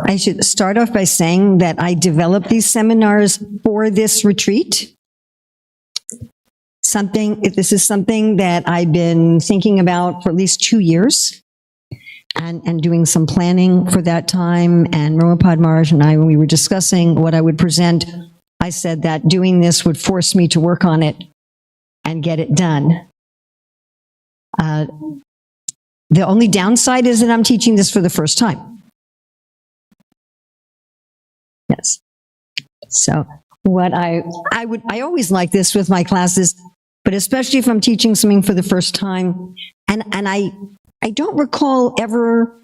I should start off by saying that I developed these seminars for this retreat. This is something that I've been thinking about for at least 2 years and doing some planning for that time. And Romapad Maharaj and I, when we were discussing what I would present, I said that doing this would force me to work on it and get it done. The only downside is that I'm teaching this for the first time. Yes. So what I always like this with my classes, but especially if I'm teaching something for the first time, and I don't recall ever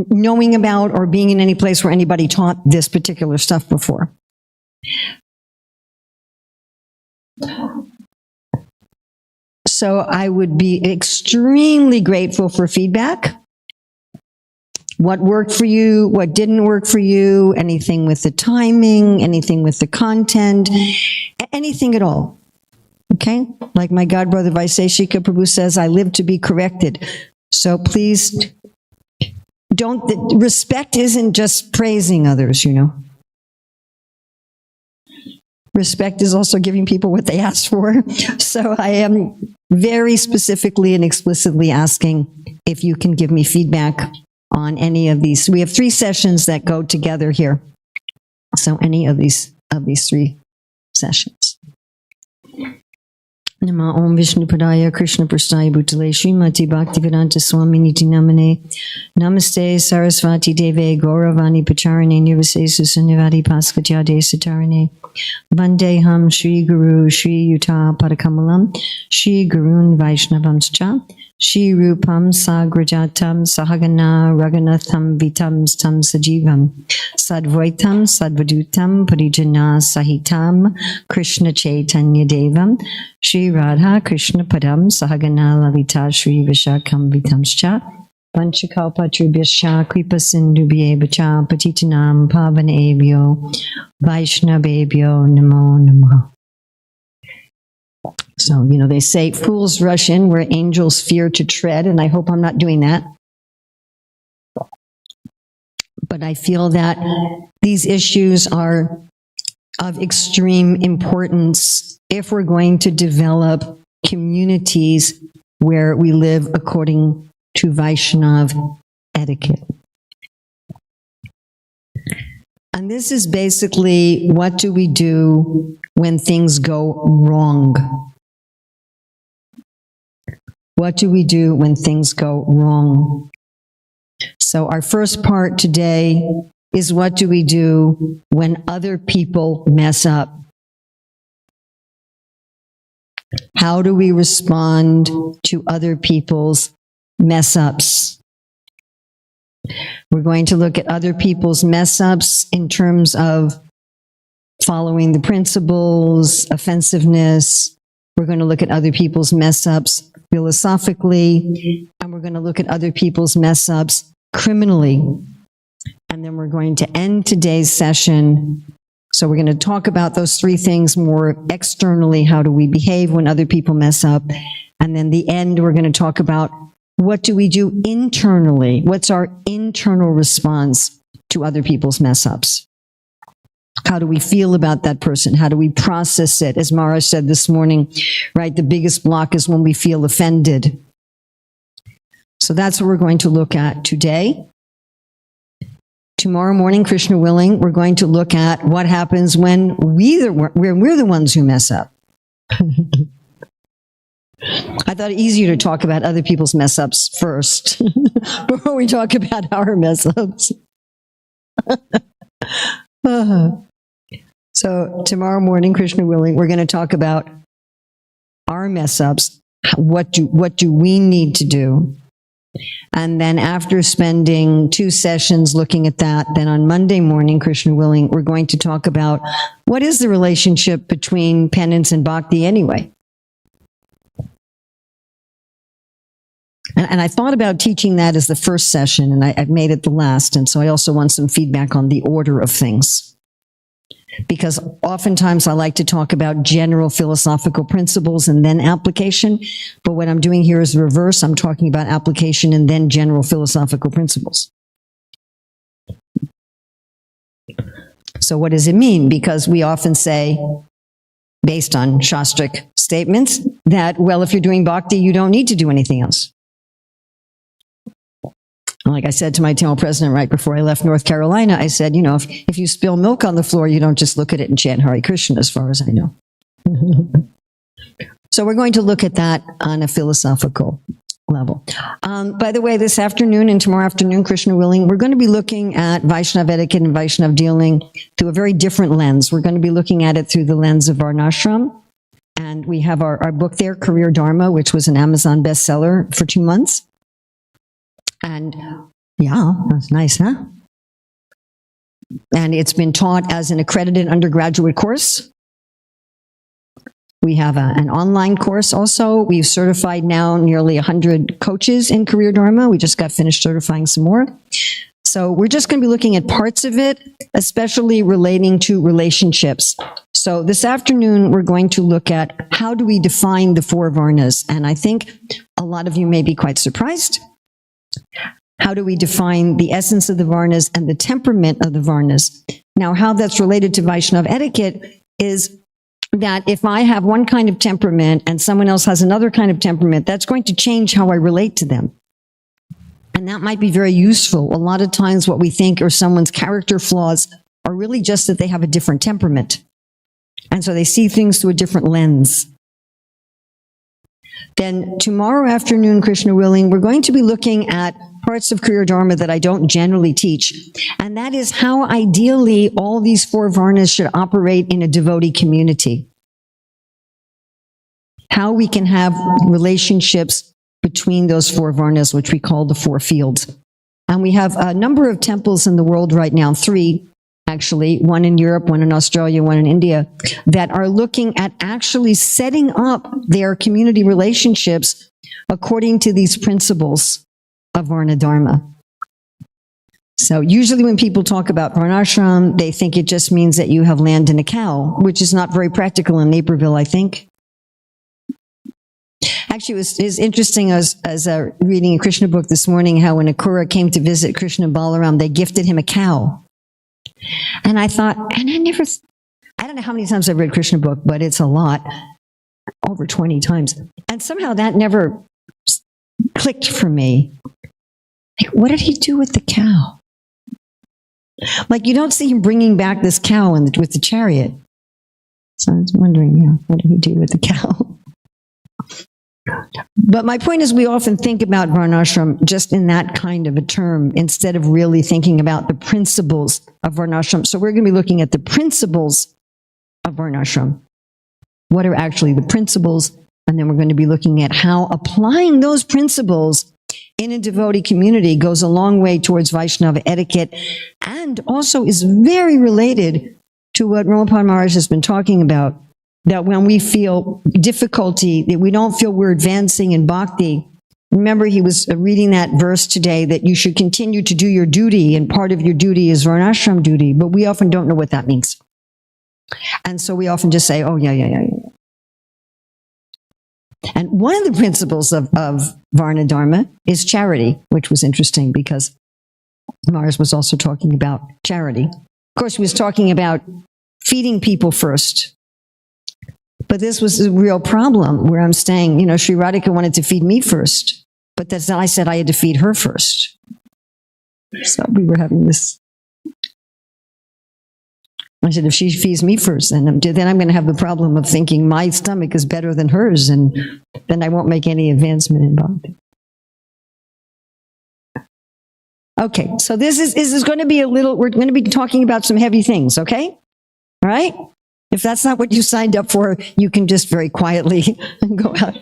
knowing about or being in any place where anybody taught this particular stuff before. So I would be extremely grateful for feedback. What worked for you, what didn't work for you, anything with the timing, anything with the content, anything at all. Okay? Like my godbrother Vaiseshika Prabhu says, I live to be corrected. So please respect isn't just praising others, you know. Respect is also giving people what they asked for. So I am very specifically and explicitly asking if you can give me feedback on any of these. We have 3 sessions that go together here. So any of these 3 sessions. Nama Om Vishnu Padaya Krishna Prasthaya Bhutale Srimati Bhaktivedanta Swami Niti Namane Namaste Sarasvati Deve Gauravani Pacharane Nirvase Susanivadi Paskatyade Satarane Vandeham Shri Guru Shri Yuta Padakamalam Shri Gurun Vaishnavamscha Shri Rupam Sagrajatam Sahagana Raghunatham Vitam Stam Sajivam Sadvaitam Sadvadutam Parijana Sahitam Krishna Chaitanya Devam Shri Radha Krishna Padam Sahagana Lalita Shri Vishakam Vitamscha Panchakalpa Trubhyascha Kripa Sindhubhyevacha Patitanam Pavanebhyo Vaishnavebhyo Namo Namaha. So, you know, they say fools rush in where angels fear to tread, and I hope I'm not doing that. But I feel that these issues are of extreme importance if we're going to develop communities where we live according to Vaishnava etiquette. And this is basically, what do we do when things go wrong? What do we do when things go wrong? So our first part today is, what do we do when other people mess up? How do we respond to other people's mess-ups? We're going to look at other people's mess-ups in terms of following the principles, offensiveness. We're going to look at other people's mess-ups philosophically, and we're going to look at other people's mess-ups criminally. And then we're going to end today's session. So we're going to talk about those 3 things more externally. How do we behave when other people mess up? And then the end, we're going to talk about, what do we do internally? What's our internal response to other people's mess-ups? How do we feel about that person? How do we process it? As Maharaj said this morning, right, the biggest block is when we feel offended. So that's what we're going to look at today. Tomorrow morning, Krishna willing, we're going to look at what happens when we're the ones who mess up. I thought it easier to talk about other people's mess-ups first before we talk about our mess-ups. So tomorrow morning, Krishna willing, we're going to talk about our mess-ups. What do we need to do? And then after spending 2 sessions looking at that, then on Monday morning, Krishna willing, we're going to talk about, what is the relationship between penance and bhakti anyway? And I thought about teaching that as the first session, and I've made it the last. And so I also want some feedback on the order of things. Because oftentimes I like to talk about general philosophical principles and then application. But what I'm doing here is the reverse. I'm talking about application and then general philosophical principles. So what does it mean? Because we often say, based on Shastric statements, that, well, if you're doing bhakti, you don't need to do anything else. Like I said to my Tamil president right before I left North Carolina, I said, you know, if you spill milk on the floor, you don't just look at it and chant Hare Krishna, as far as I know. So we're going to look at that on a philosophical level. By the way, this afternoon and tomorrow afternoon, Krishna willing, we're going to be looking at Vaishnava etiquette and Vaishnava dealing through a very different lens. We're going to be looking at it through the lens of Varnashram. And we have our book there, Career Dharma, which was an Amazon bestseller for 2 months. And yeah, that's nice, huh? And it's been taught as an accredited undergraduate course. We have an online course also. We've certified now nearly 100 coaches in Career Dharma. We just got finished certifying some more. So we're just going to be looking at parts of it, especially relating to relationships. So this afternoon, we're going to look at how do we define the 4 Varnas. And I think a lot of you may be quite surprised. How do we define the essence of the Varnas and the temperament of the Varnas? Now, how that's related to Vaishnava etiquette is that if I have one kind of temperament and someone else has another kind of temperament, that's going to change how I relate to them. And that might be very useful. A lot of times what we think are someone's character flaws are really just that they have a different temperament. And so they see things through a different lens. Then tomorrow afternoon, Krishna willing, we're going to be looking at parts of Career Dharma that I don't generally teach. And that is how ideally all these 4 Varnas should operate in a devotee community. How we can have relationships between those 4 Varnas, which we call the 4 fields. And we have a number of temples in the world right now, 3 actually, one in Europe, one in Australia, one in India, that are looking at actually setting up their community relationships according to these principles of Varna Dharma. So usually when people talk about Varnashram, they think it just means that you have land and a cow, which is not very practical in Naperville, I think. Actually, it was interesting as reading a Krishna book this morning, how when Akura came to visit Krishna and Balaram, they gifted him a cow. And I thought, and I don't know how many times I've read Krishna book, but it's a lot, over 20 times. And somehow that never clicked for me. Like, what did he do with the cow? Like, you don't see him bringing back this cow with the chariot. So I was wondering, what did he do with the cow? But my point is, we often think about Varnashram just in that kind of a term, instead of really thinking about the principles of Varnashram. So we're going to be looking at the principles of Varnashram. What are actually the principles? And then we're going to be looking at how applying those principles in a devotee community goes a long way towards Vaishnava etiquette, and also is very related to what Ramapan Maharaj has been talking about, that when we feel difficulty, that we don't feel we're advancing in bhakti. Remember, he was reading that verse today, that you should continue to do your duty, and part of your duty is Varnashram duty, but we often don't know what that means. And so we often just say, oh, yeah. And one of the principles of Varna Dharma is charity, which was interesting because Mars was also talking about charity. Of course, he was talking about feeding people first. But this was a real problem where I'm saying, Sri Radhika wanted to feed me first, but then I said I had to feed her first. So we were having this. I said, if she feeds me first, then I'm going to have the problem of thinking my stomach is better than hers, and then I won't make any advancement in bhakti. Okay, so this is going to be we're going to be talking about some heavy things, okay? All right? If that's not what you signed up for, you can just very quietly go out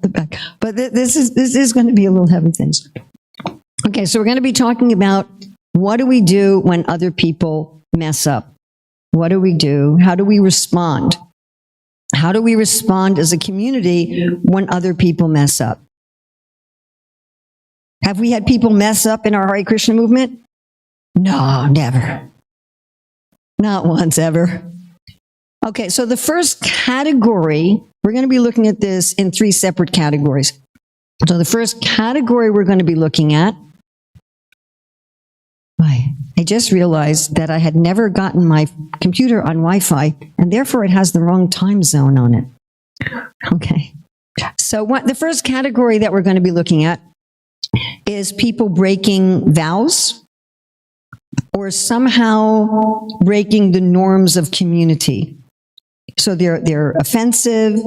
the back. But this is going to be a little heavy things. Okay, so we're going to be talking about what do we do when other people mess up? What do we do? How do we respond? How do we respond as a community when other people mess up? Have we had people mess up in our Hare Krishna movement? No, never. Not once ever. Okay, so the first category, we're going to be looking at this in 3 separate categories. So the first category we're going to be looking at, I just realized that I had never gotten my computer on Wi-Fi, and therefore it has the wrong time zone on it. Okay. So the first category that we're going to be looking at is people breaking vows or somehow breaking the norms of community. So they're offensive,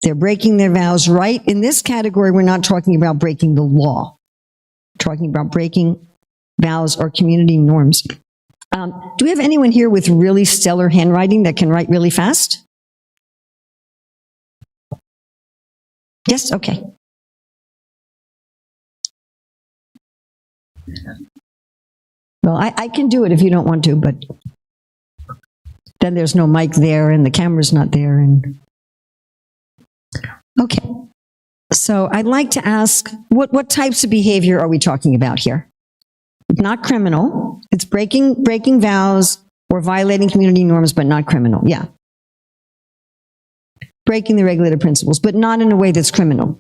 they're breaking their vows, right? In this category, we're not talking about breaking the law. We're talking about breaking vows or community norms. Do we have anyone here with really stellar handwriting that can write really fast? Yes, okay. Well, I can do it if you don't want to, but then there's no mic there and the camera's not there. And okay. So I'd like to ask, what types of behavior are we talking about here? Not criminal. It's breaking vows or violating community norms, but not criminal. Yeah. Breaking the regulated principles, but not in a way that's criminal.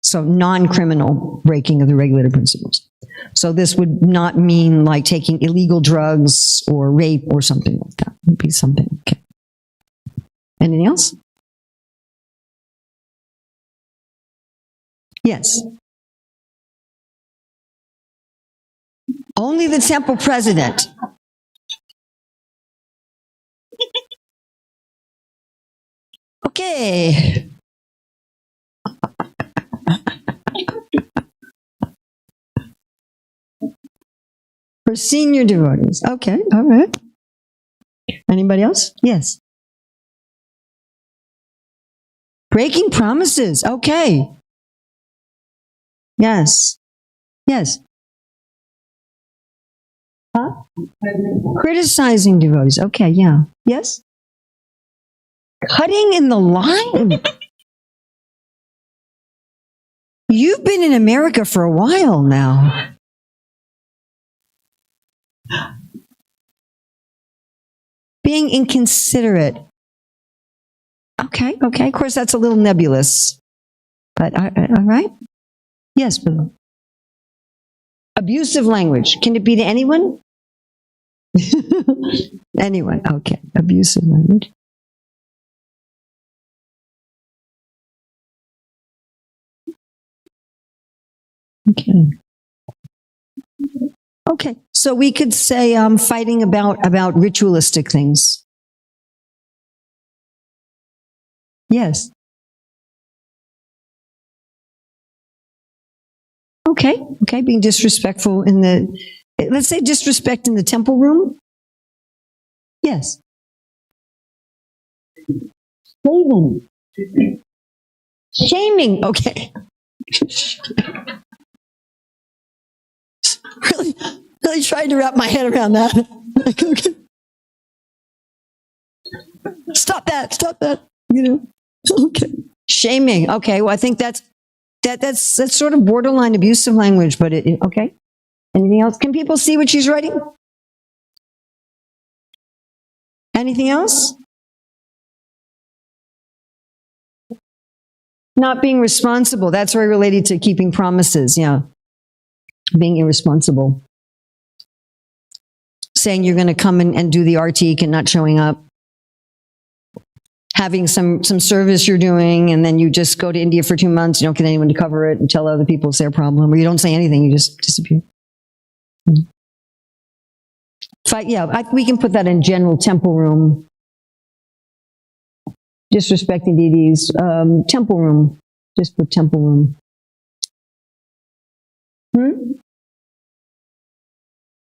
So non-criminal breaking of the regulated principles. So this would not mean like taking illegal drugs or rape or something like that. It would be something. Okay. Anything else? Yes. Only the temple president. Okay. For senior devotees. Okay, all right. Anybody else? Yes. Breaking promises. Okay. Yes. Yes. Huh? Criticizing devotees. Okay, yeah. Yes? Cutting in the line. You've been in America for a while now. Being inconsiderate. Okay. Of course, that's a little nebulous. But, all right? Yes, but abusive language. Can it be to anyone? Anyone. Okay. Abusive language. Okay. So we could say fighting about ritualistic things. Yes. Okay. Being disrespectful in let's say disrespect in the temple room. Yes. Shaming. Okay. really trying to wrap my head around that. Okay. Stop that. Okay. Shaming. Okay. Well, I think that's sort of borderline abusive language, but okay. Anything else? Can people see what she's writing? Anything else? Not being responsible. That's very related to keeping promises. Yeah. Being irresponsible. Saying you're going to come and do the artik and not showing up. Having some service you're doing and then you just go to India for 2 months, you don't get anyone to cover it and tell other people it's their problem, or you don't say anything, you just disappear. We can put that in general temple room. Disrespecting deities. Temple room. Just put temple room.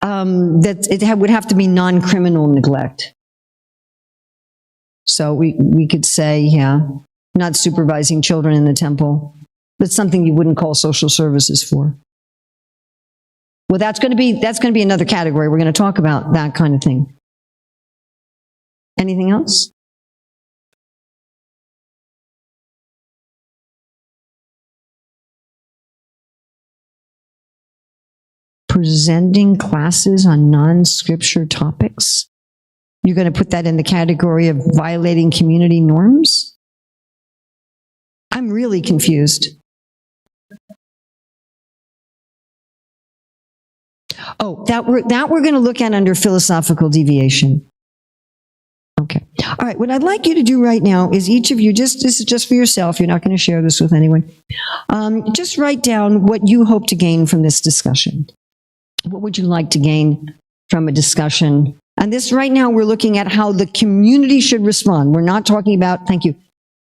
It would have to be non-criminal neglect. So we could say, yeah, not supervising children in the temple. That's something you wouldn't call social services for. Well, that's going to be another category. We're going to talk about that kind of thing. Anything else? Presenting classes on non-scripture topics. You're going to put that in the category of violating community norms? I'm really confused. Oh, that we're going to look at under philosophical deviation. Okay. All right. What I'd like you to do right now is each of you, this is just for yourself. You're not going to share this with anyone. Just write down what you hope to gain from this discussion. What would you like to gain from a discussion? And this right now, we're looking at how the community should respond. We're not talking about, thank you.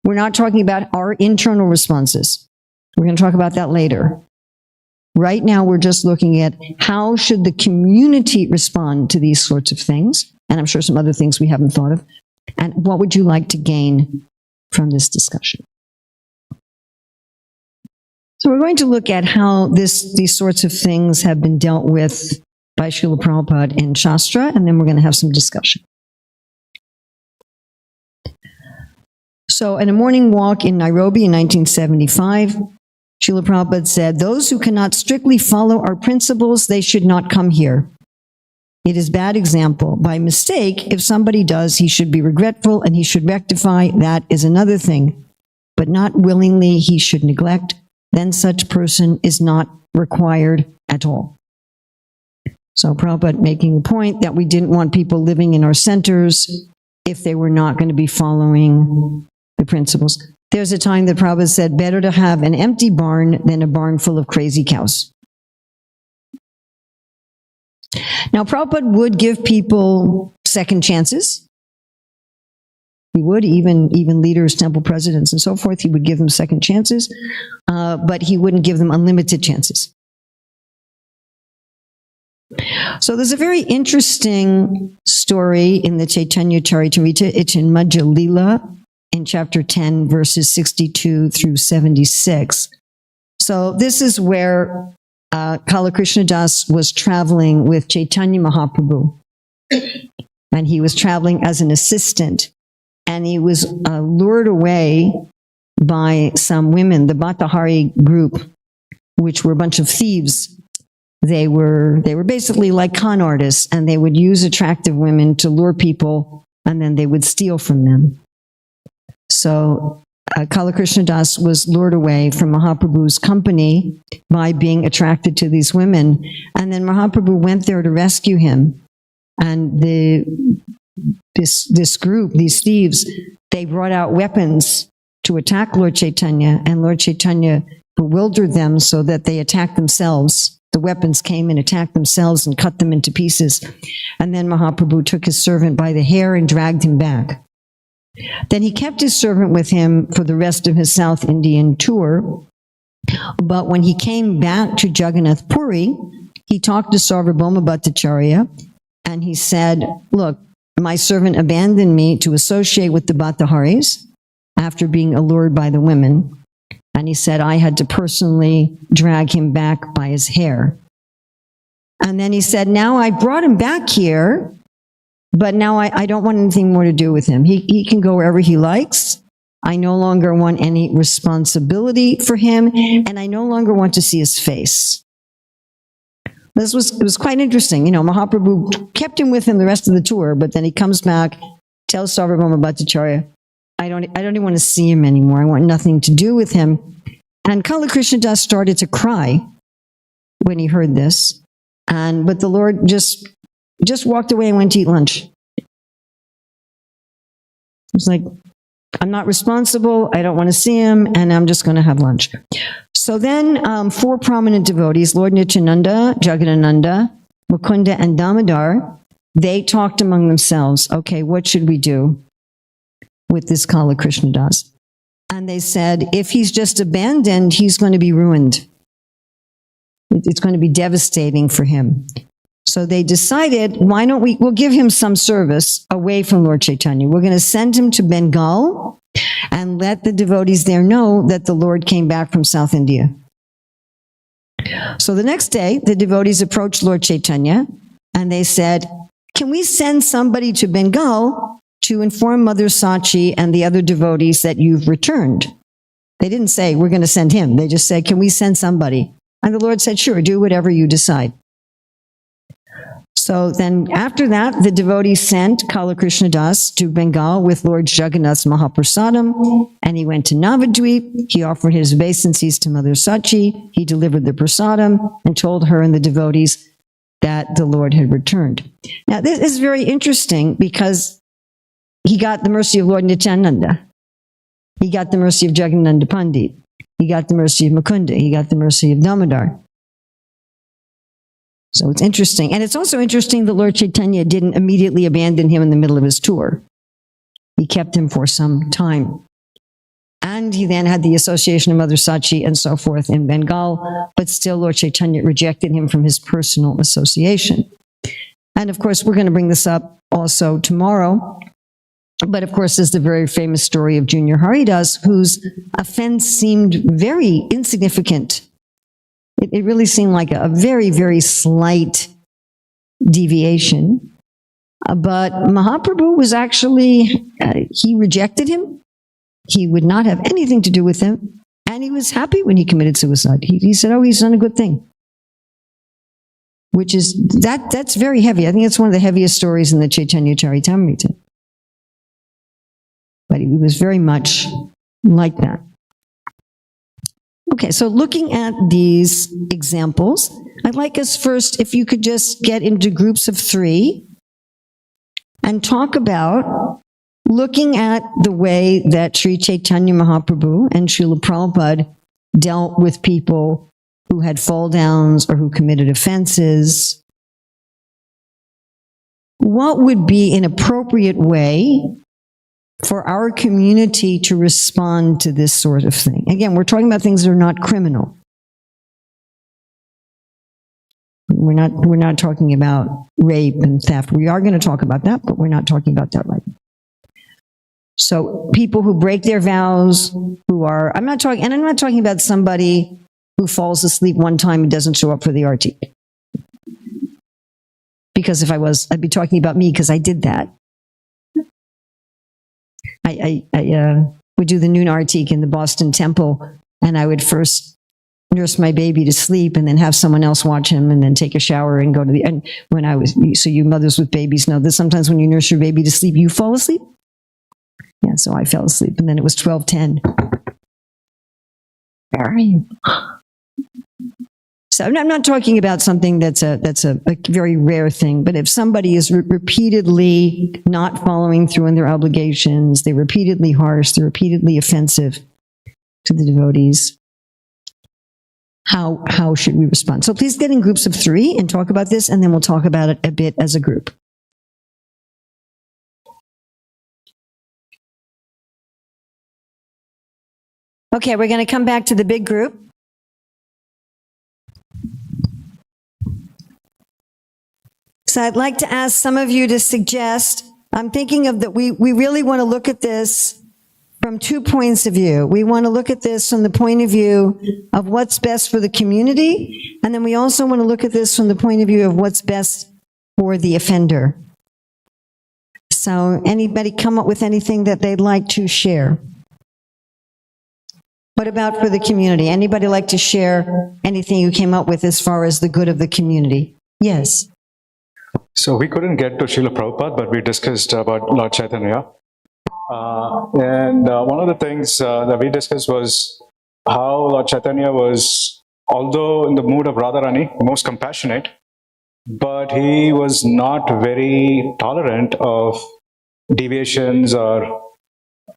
We're not talking about our internal responses. We're going to talk about that later. Right now, we're just looking at how should the community respond to these sorts of things. And I'm sure some other things we haven't thought of. And what would you like to gain from this discussion? So we're going to look at how these sorts of things have been dealt with by Srila Prabhupada in Shastra, and then we're going to have some discussion. So in a morning walk in Nairobi in 1975, Srila Prabhupada said, "Those who cannot strictly follow our principles, they should not come here. It is bad example. By mistake, if somebody does, he should be regretful and he should rectify. That is another thing. But not willingly he should neglect. Then such person is not required at all." So Prabhupada making the point that we didn't want people living in our centers if they were not going to be following the principles. There's a time that Prabhupada said, better to have an empty barn than a barn full of crazy cows. Now, Prabhupada would give people second chances. He would, even leaders, temple presidents, and so forth, he would give them second chances, but he wouldn't give them unlimited chances. So there's a very interesting story in the Chaitanya Charitamrita. It's in Madhya Lila in chapter 10, verses 62 through 76. So this is where Kala Krishna Das was traveling with Chaitanya Mahaprabhu. And he was traveling as an assistant. And he was lured away by some women, the Bhattahari group, which were a bunch of thieves. They were basically like con artists, and they would use attractive women to lure people, and then they would steal from them. So Kala Krishna Das was lured away from Mahaprabhu's company by being attracted to these women. And then Mahaprabhu went there to rescue him. And this group, these thieves, they brought out weapons to attack Lord Chaitanya, and Lord Chaitanya bewildered them so that they attacked themselves. The weapons came and attacked themselves and cut them into pieces. And then Mahaprabhu took his servant by the hair and dragged him back. Then he kept his servant with him for the rest of his South Indian tour. But when he came back to Jagannath Puri, he talked to Sarvabhauma Bhattacharya, and he said, look, my servant abandoned me to associate with the Bhattaharis after being allured by the women. And he said, I had to personally drag him back by his hair. And then he said, now I brought him back here, but now I don't want anything more to do with him. He can go wherever he likes. I no longer want any responsibility for him, and I no longer want to see his face. It was quite interesting. You know, Mahaprabhu kept him with him the rest of the tour, but then he comes back, tells Sarvabhauma Bhattacharya, I don't even want to see him anymore. I want nothing to do with him. And Kala Krishna Das started to cry when he heard this. But the Lord just walked away and went to eat lunch. It's like, I'm not responsible, I don't want to see him, and I'm just going to have lunch. So then 4 prominent devotees, Lord Nityananda, Jagadananda, Mukunda, and Damodar, they talked among themselves, okay, what should we do with this Kala Krishna Das? And they said, if he's just abandoned, he's going to be ruined. It's going to be devastating for him. So they decided, why don't we'll give him some service away from Lord Chaitanya. We're going to send him to Bengal and let the devotees there know that the Lord came back from South India. So the next day, the devotees approached Lord Chaitanya and they said, can we send somebody to Bengal to inform Mother Sachi and the other devotees that you've returned? They didn't say, we're going to send him. They just said, can we send somebody? And the Lord said, sure, do whatever you decide. So then after that, the devotees sent Kala Krishna Das to Bengal with Lord Jagannath's Mahaprasadam, and he went to Navadvip. He offered his obeisances to Mother Sachi. He delivered the prasadam and told her and the devotees, that the Lord had returned. Now, this is very interesting because he got the mercy of Lord Nityananda. He got the mercy of Jagannatha Pandit. He got the mercy of Mukunda. He got the mercy of Damodar. So it's interesting. And it's also interesting that Lord Chaitanya didn't immediately abandon him in the middle of his tour. He kept him for some time. And he then had the association of Mother Sachi and so forth in Bengal, but still Lord Chaitanya rejected him from his personal association. And of course, we're going to bring this up also tomorrow. But of course, there's the very famous story of Junior Haridas, whose offense seemed very insignificant. It really seemed like a very, very slight deviation. But Mahaprabhu was actually, he rejected him. He would not have anything to do with him. And he was happy when he committed suicide. He said, oh, he's done a good thing. Which is, that's very heavy. I think it's one of the heaviest stories in the Chaitanya Charitamrita. But he was very much like that. Okay, so looking at these examples, I'd like us first, if you could just get into groups of 3 and talk about looking at the way that Sri Chaitanya Mahaprabhu and Srila Prabhupada dealt with people who had fall downs or who committed offenses. What would be an appropriate way for our community to respond to this sort of thing? Again, we're talking about things that are not criminal. We're not talking about rape and theft. We are going to talk about that, but we're not talking about that right now. So people who break their vows, who are, I'm not talking about somebody who falls asleep one time and doesn't show up for the RT. Because if I was, I'd be talking about me because I did that. I would do the noon artik in the Boston Temple, and I would first nurse my baby to sleep and then have someone else watch him and then take a shower and go to the, and when I was, so you mothers with babies know that sometimes when you nurse your baby to sleep, you fall asleep. Yeah, so I fell asleep and then it was 12:10. Where are you? So I'm not talking about something that's a very rare thing, but if somebody is repeatedly not following through on their obligations, they're repeatedly harsh, they're repeatedly offensive to the devotees, how should we respond? So please get in groups of 3 and talk about this, and then we'll talk about it a bit as a group. Okay, we're going to come back to the big group. So I'd like to ask some of you to suggest, I'm thinking of that we really want to look at this from 2 points of view. We want to look at this from the point of view of what's best for the community, and then we also want to look at this from the point of view of what's best for the offender. So anybody come up with anything that they'd like to share? What about for the community? Anybody like to share anything you came up with as far as the good of the community? Yes. So we couldn't get to Srila Prabhupada, but we discussed about Lord Chaitanya. And one of the things that we discussed was how Lord Chaitanya was, although in the mood of Radharani, most compassionate, but he was not very tolerant of deviations or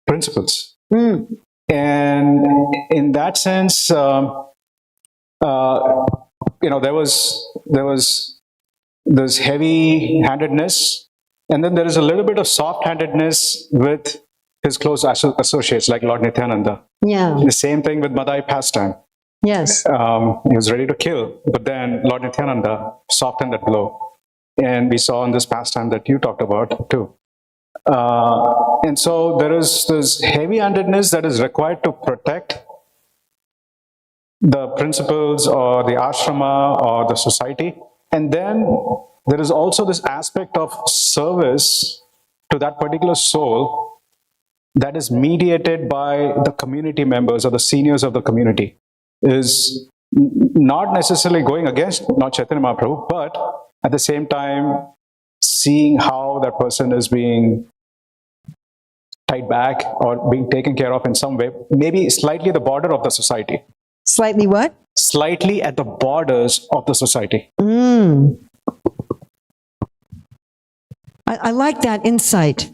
principles. Mm. And in that sense, there was this heavy-handedness, and then there is a little bit of soft-handedness with his close associates like Lord Nityananda. Yeah. The same thing with Madai pastime. Yes. He was ready to kill, but then Lord Nityananda softened that blow. And we saw in this pastime that you talked about too. And so there is this heavy-handedness that is required to protect the principles or the ashrama or the society. And then there is also this aspect of service to that particular soul that is mediated by the community members or the seniors of the community. Is not necessarily going against Lord Chaitanya Mahaprabhu, but at the same time seeing how that person is being tied back or being taken care of in some way, maybe slightly at the border of the society. Slightly what? Slightly at the borders of the society. I like that insight.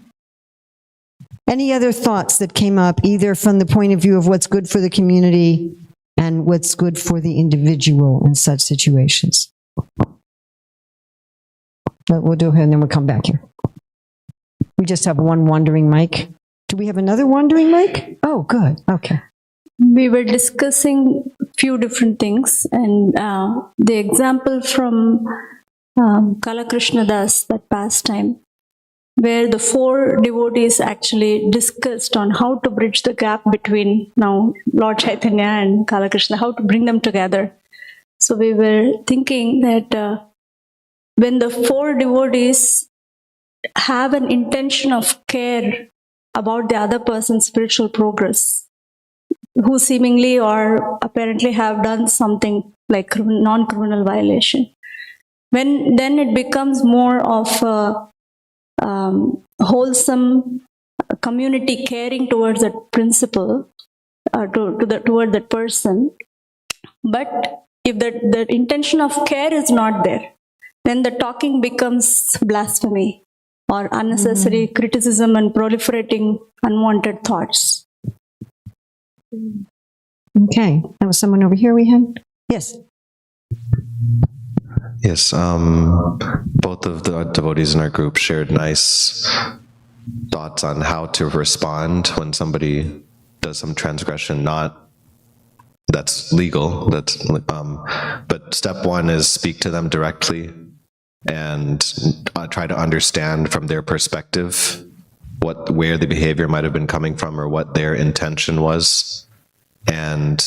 Any other thoughts that came up, either from the point of view of what's good for the community and what's good for the individual in such situations? But we'll do it and then we'll come back here. We just have one wandering mic. Do we have another wandering mic? Oh, good. Okay. We were discussing few different things, and the example from Kala Krishna Das, that pastime, where the four devotees actually discussed on how to bridge the gap between now Lord Chaitanya and Kala Krishna, how to bring them together. So we were thinking that when the four devotees have an intention of care about the other person's spiritual progress, who seemingly or apparently have done something like non-criminal violation, then it becomes more of a wholesome community caring towards that principle, toward that person. But if that intention of care is not there, then the talking becomes blasphemy or unnecessary criticism and proliferating unwanted thoughts. Okay. That was someone over here we had? Yes. Yes, both of the devotees in our group shared nice thoughts on how to respond when somebody does some transgression, not that's legal. But step one is speak to them directly and try to understand from their perspective where the behavior might have been coming from or what their intention was, and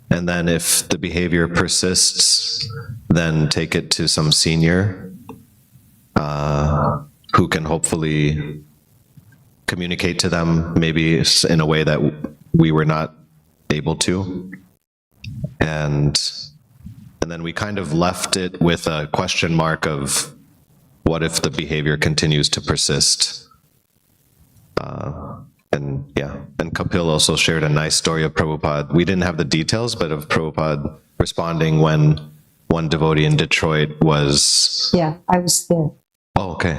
then if the behavior persists, then take it to some senior who can hopefully communicate to them maybe in a way that we were not able to. And then we kind of left it with a question mark of what if the behavior continues to persist? And Kapil also shared a nice story of Prabhupada. We didn't have the details, but of Prabhupada responding when one devotee in Detroit was... Yeah, I was there. Oh, okay.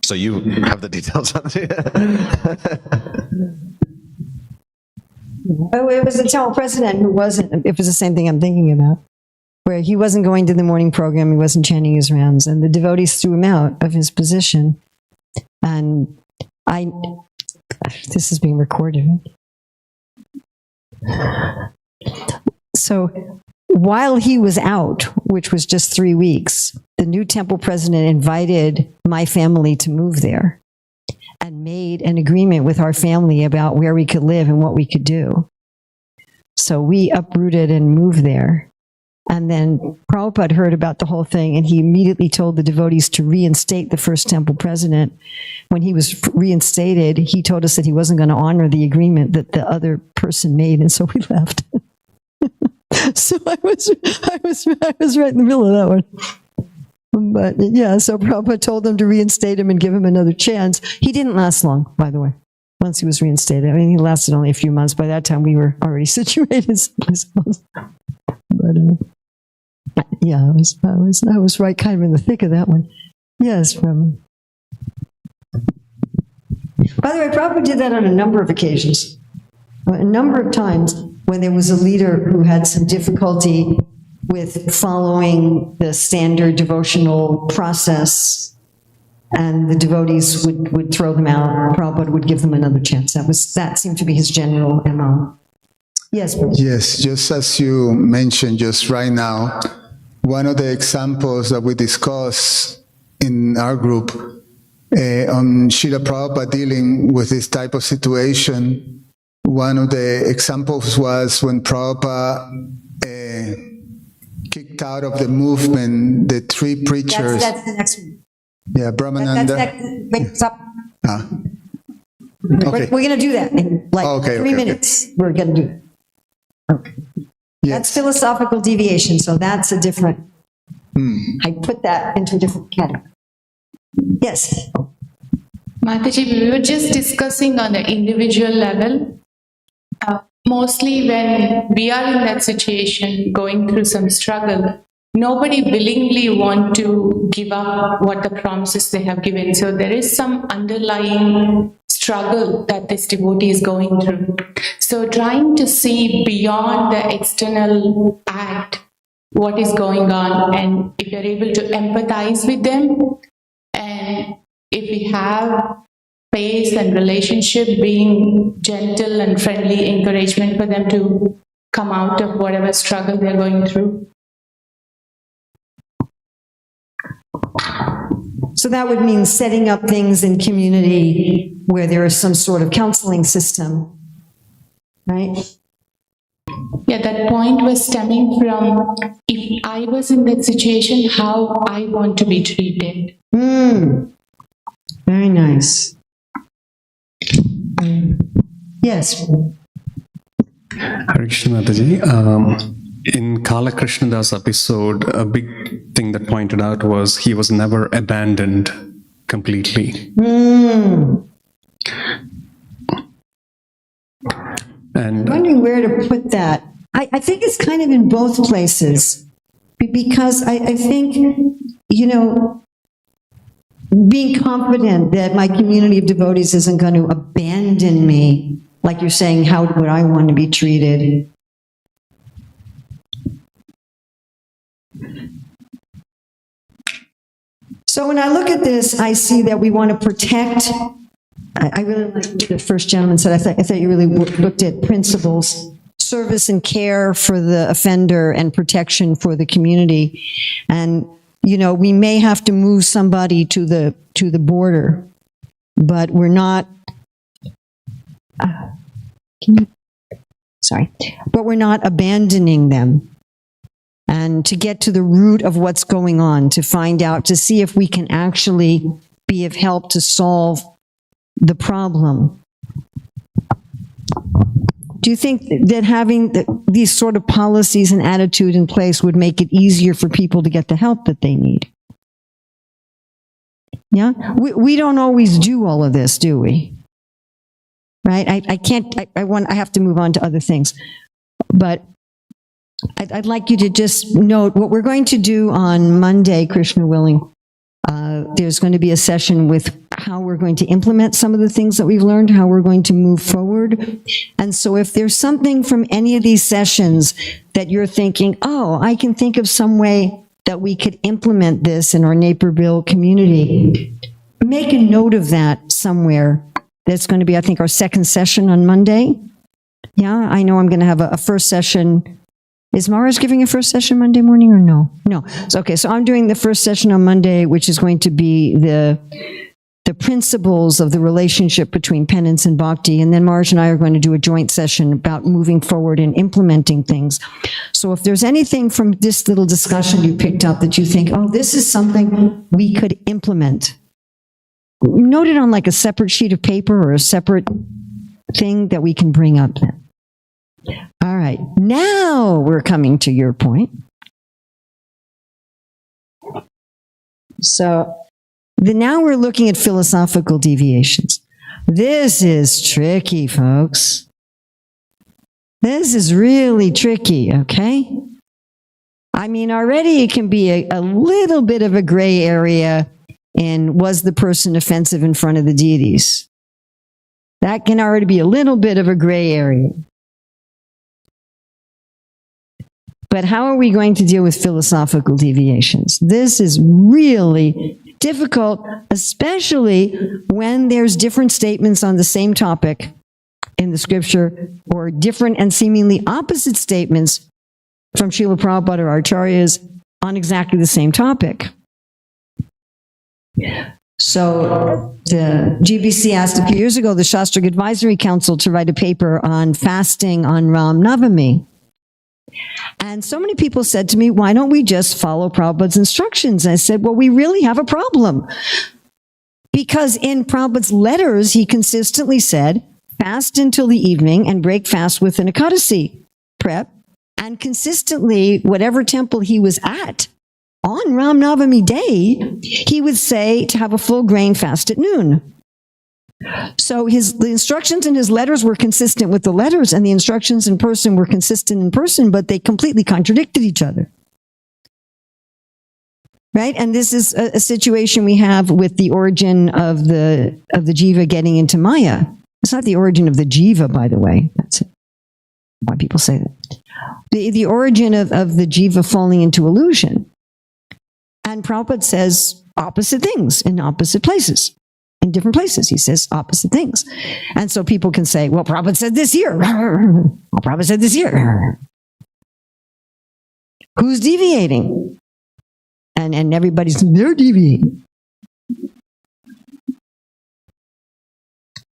So you have the details on it? Oh, it was the temple president who wasn't, it was the same thing I'm thinking about, where he wasn't going to the morning program, he wasn't chanting his rounds, and the devotees threw him out of his position. And this is being recorded. So while he was out, which was just 3 weeks, the new temple president invited my family to move there and made an agreement with our family about where we could live and what we could do. So we uprooted and moved there. And then Prabhupada heard about the whole thing, and he immediately told the devotees to reinstate the first temple president. When he was reinstated, he told us that he wasn't going to honor the agreement that the other person made, and so we left. So I was right in the middle of that one. But yeah, so Prabhupada told them to reinstate him and give him another chance. He didn't last long, by the way, once he was reinstated. I mean, he lasted only a few months. By that time, we were already situated someplace else. But yeah, I was right kind of in the thick of that one. Yes, from. By the way, Prabhupada did that on a number of occasions. A number of times when there was a leader who had some difficulty with following the standard devotional process, and the devotees would throw them out. Prabhupada would give them another chance. That seemed to be his general MO. Yes, please. Yes, just as you mentioned just right now, one of the examples that we discuss in our group on Srila Prabhupada dealing with this type of situation, one of the examples was when Prabhupada kicked out of the movement the three preachers. That's the next one. Yeah, Brahmananda. Wait, stop. Okay. We're going to do that in like 3 minutes. Okay. We're going to do it. Okay. Yes. That's philosophical deviation, so that's a different. I put that into a different category. Yes. Mataji, we were just discussing on the individual level. Mostly when we are in that situation, going through some struggle, nobody willingly want to give up what the promises they have given. So there is some underlying struggle that this devotee is going through. So trying to see beyond the external act what is going on, and if you're able to empathize with them, and if we have space and relationship, being gentle and friendly encouragement for them to come out of whatever struggle they're going through. So that would mean setting up things in community where there is some sort of counseling system, right? Yeah, that point was stemming from, if I was in that situation, how I want to be treated. Very nice. Yes. Hare Krishna Mataji. In Kala Krishnadas episode, a big thing that pointed out was he was never abandoned completely. I'm And wondering where to put that. I think it's kind of in both places, because I think, you know, being confident that my community of devotees isn't going to abandon me, like you're saying, how would I want to be treated? So when I look at this, I see that we want to protect. I really like what the first gentleman said. I thought you really looked at principles, service and care for the offender and protection for the community. And, you know, we may have to move somebody to the border, but we're not, but we're not abandoning them. And to get to the root of what's going on, to find out, to see if we can actually be of help to solve the problem. Do you think that having these sort of policies and attitude in place would make it easier for people to get the help that they need? Yeah? We don't always do all of this, do we? Right? I have to move on to other things. But I'd like you to just note what we're going to do on Monday, Krishna willing. There's going to be a session with how we're going to implement some of the things that we've learned, how we're going to move forward. And so if there's something from any of these sessions that you're thinking, oh, I can think of some way that we could implement this in our Naperville community, make a note of that somewhere. That's going to be, I think, our second session on Monday. Yeah, I know I'm going to have a first session. Is Maharaj giving a first session Monday morning or no? No. So, okay, so I'm doing the first session on Monday, which is going to be the principles of the relationship between penance and bhakti. And then Maharaj and I are going to do a joint session about moving forward and implementing things. So if there's anything from this little discussion you picked up that you think, oh, this is something we could implement, note it on like a separate sheet of paper or a separate thing that we can bring up then. All right, now we're coming to your point. So now we're looking at philosophical deviations. This is tricky, folks. This is really tricky, okay? I mean, already it can be a little bit of a gray area in was the person offensive in front of the deities? That can already be a little bit of a gray area. But how are we going to deal with philosophical deviations? This is really difficult, especially when there's different statements on the same topic in the scripture, or different and seemingly opposite statements from Srila Prabhupada or Acharyas on exactly the same topic. So the GBC asked a few years ago the Shastric Advisory Council to write a paper on fasting on Ram Navami. And so many people said to me, why don't we just follow Prabhupada's instructions? And I said, well, we really have a problem. Because in Prabhupada's letters, he consistently said, fast until the evening and break fast with an Ekadasi prep. And consistently, whatever temple he was at, on Ram Navami day, he would say to have a full grain fast at noon. So the instructions in his letters were consistent with the letters, and the instructions in person were consistent in person, but they completely contradicted each other. right? And this is a situation we have with the origin of the jiva getting into Maya. It's not the origin of the jiva, by the way. That's why people say that. The origin of the jiva falling into illusion. And Prabhupada says opposite things in opposite places. In different places, he says opposite things. And so people can say, well, Prabhupada said this here. Well, Prabhupada said this here. Who's deviating? And everybody's, they're deviating.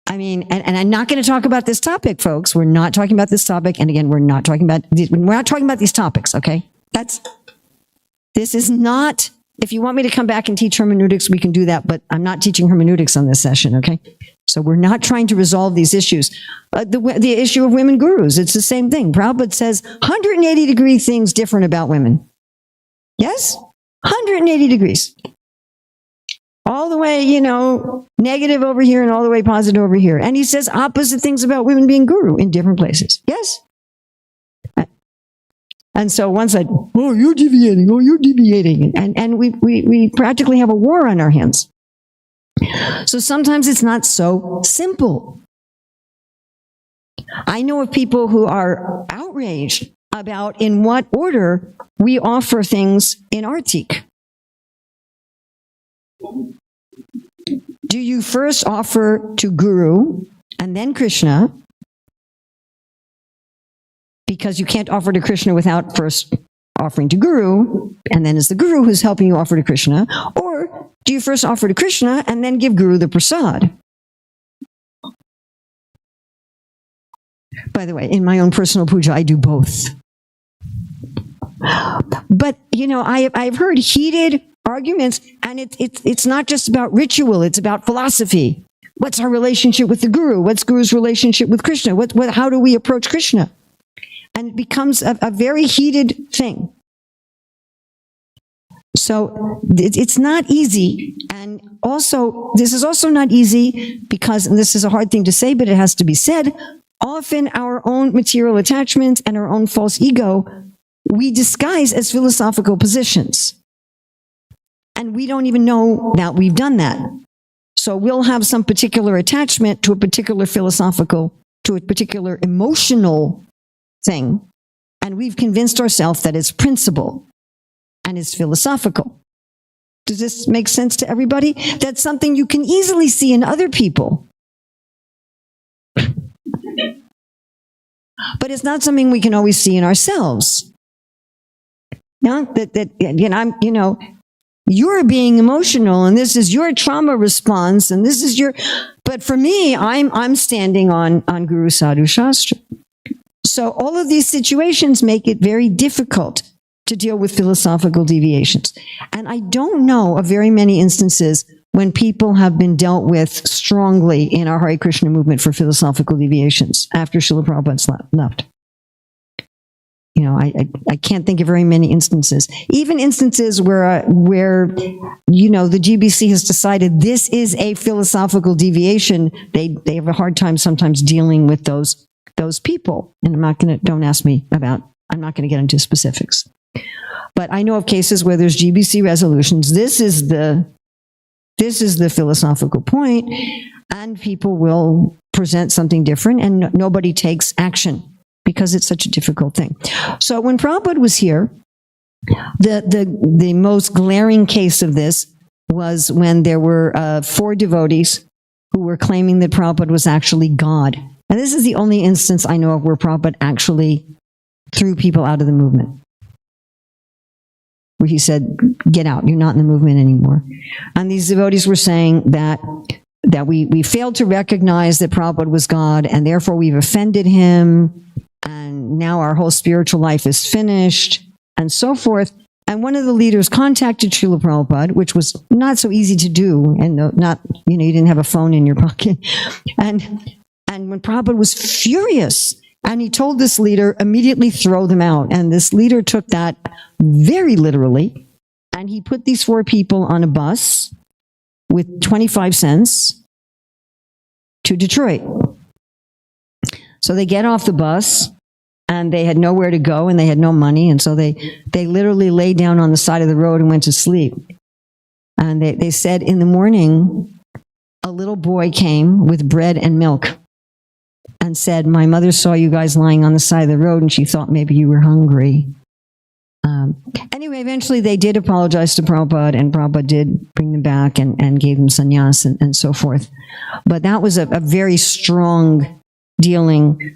I mean, and I'm not going to talk about this topic, folks. We're not talking about this topic. And again, we're not talking about these topics, okay? This is not, if you want me to come back and teach hermeneutics, we can do that, but I'm not teaching hermeneutics on this session, okay? So we're not trying to resolve these issues. The issue of women gurus, it's the same thing. Prabhupada says 180-degree things different about women. Yes? 180 degrees. All the way, negative over here and all the way positive over here. And he says opposite things about women being guru in different places. Yes? And so one said, oh, you're deviating. Oh, you're deviating. And we practically have a war on our hands. So sometimes it's not so simple. I know of people who are outraged about in what order we offer things in Artik. Do you first offer to Guru and then Krishna? Because you can't offer to Krishna without first offering to Guru, and then it's the Guru who's helping you offer to Krishna. Or do you first offer to Krishna and then give Guru the prasad? By the way, in my own personal puja, I do both. But, I've heard heated arguments, and it's not just about ritual, it's about philosophy. What's our relationship with the Guru? What's Guru's relationship with Krishna? How do we approach Krishna? And it becomes a very heated thing. So it's not easy. And also, this is also not easy because, and this is a hard thing to say, but it has to be said, often our own material attachments and our own false ego, we disguise as philosophical positions. And we don't even know that we've done that. So we'll have some particular attachment to a particular philosophical, to a particular emotional thing, and we've convinced ourselves that it's principle and it's philosophical. Does this make sense to everybody? That's something you can easily see in other people. But it's not something we can always see in ourselves. You're being emotional, and this is your trauma response, and this is your. But for me, I'm standing on Guru Sadhu Shastra. So all of these situations make it very difficult to deal with philosophical deviations. And I don't know of very many instances when people have been dealt with strongly in our Hare Krishna movement for philosophical deviations after Srila Prabhupada left. I can't think of very many instances. Even instances where the GBC has decided this is a philosophical deviation, they have a hard time sometimes dealing with those people. And I'm not going to get into specifics. But I know of cases where there's GBC resolutions. This is the philosophical point, and people will present something different, and nobody takes action because it's such a difficult thing. So when Prabhupada was here, the most glaring case of this was when there were 4 devotees who were claiming that Prabhupada was actually God. And this is the only instance I know of where Prabhupada actually threw people out of the movement. Where he said, get out, you're not in the movement anymore. And these devotees were saying that we failed to recognize that Prabhupada was God, and therefore we've offended him, and now our whole spiritual life is finished, and so forth. And one of the leaders contacted Srila Prabhupada, which was not so easy to do, and you didn't have a phone in your pocket. And when Prabhupada was furious, and he told this leader, immediately throw them out. And this leader took that very literally, and he put these 4 people on a bus with 25 cents to Detroit. So they get off the bus, and they had nowhere to go and they had no money. And so they literally lay down on the side of the road and went to sleep. And they said in the morning, a little boy came with bread and milk and said, "My mother saw you guys lying on the side of the road and she thought maybe you were hungry." Anyway, eventually they did apologize to Prabhupada, and Prabhupada did bring them back and gave them sannyas and so forth. But that was a very strong dealing.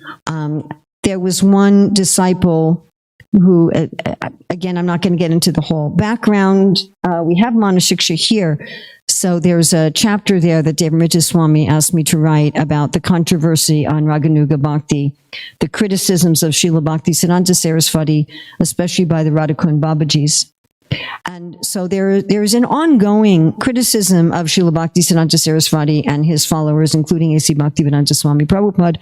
There was one disciple who, again, I'm not going to get into the whole background. We have Manashiksha here. So there's a chapter there that Devaramrita Swami asked me to write about the controversy on Raganuga Bhakti, the criticisms of Srila Bhakti Siddhanta Saraswati, especially by the Radhakund Babajis. And so there's an ongoing criticism of Srila Bhakti Siddhanta Saraswati and his followers, including A.C. Bhaktivedanta Swami Prabhupada,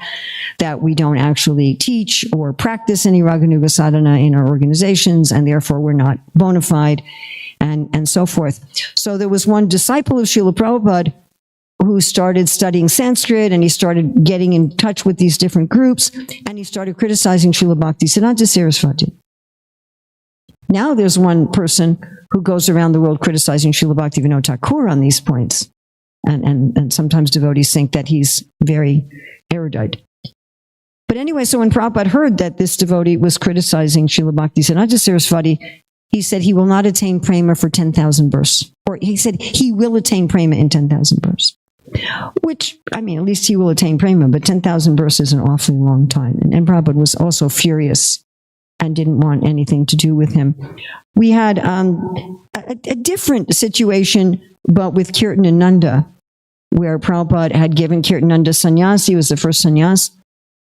that we don't actually teach or practice any Raganuga sadhana in our organizations, and therefore we're not bona fide, and so forth. So there was one disciple of Srila Prabhupada who started studying Sanskrit, and he started getting in touch with these different groups, and he started criticizing Srila Bhakti Siddhanta Saraswati. Now there's one person who goes around the world criticizing Srila Bhaktivinoda Thakur on these points. And sometimes devotees think that he's very erudite. But anyway, so when Prabhupada heard that this devotee was criticizing Srila Bhakti Siddhanta Saraswati, he said he will not attain prema for 10,000 verse. Or he said he will attain prema in 10,000 verse. Which, I mean, at least he will attain prema, but 10,000 verse is an awfully long time. And Prabhupada was also furious and didn't want anything to do with him. We had a different situation, but with Kirtanananda, where Prabhupada had given Kirtanananda sannyas. He was the first sannyas,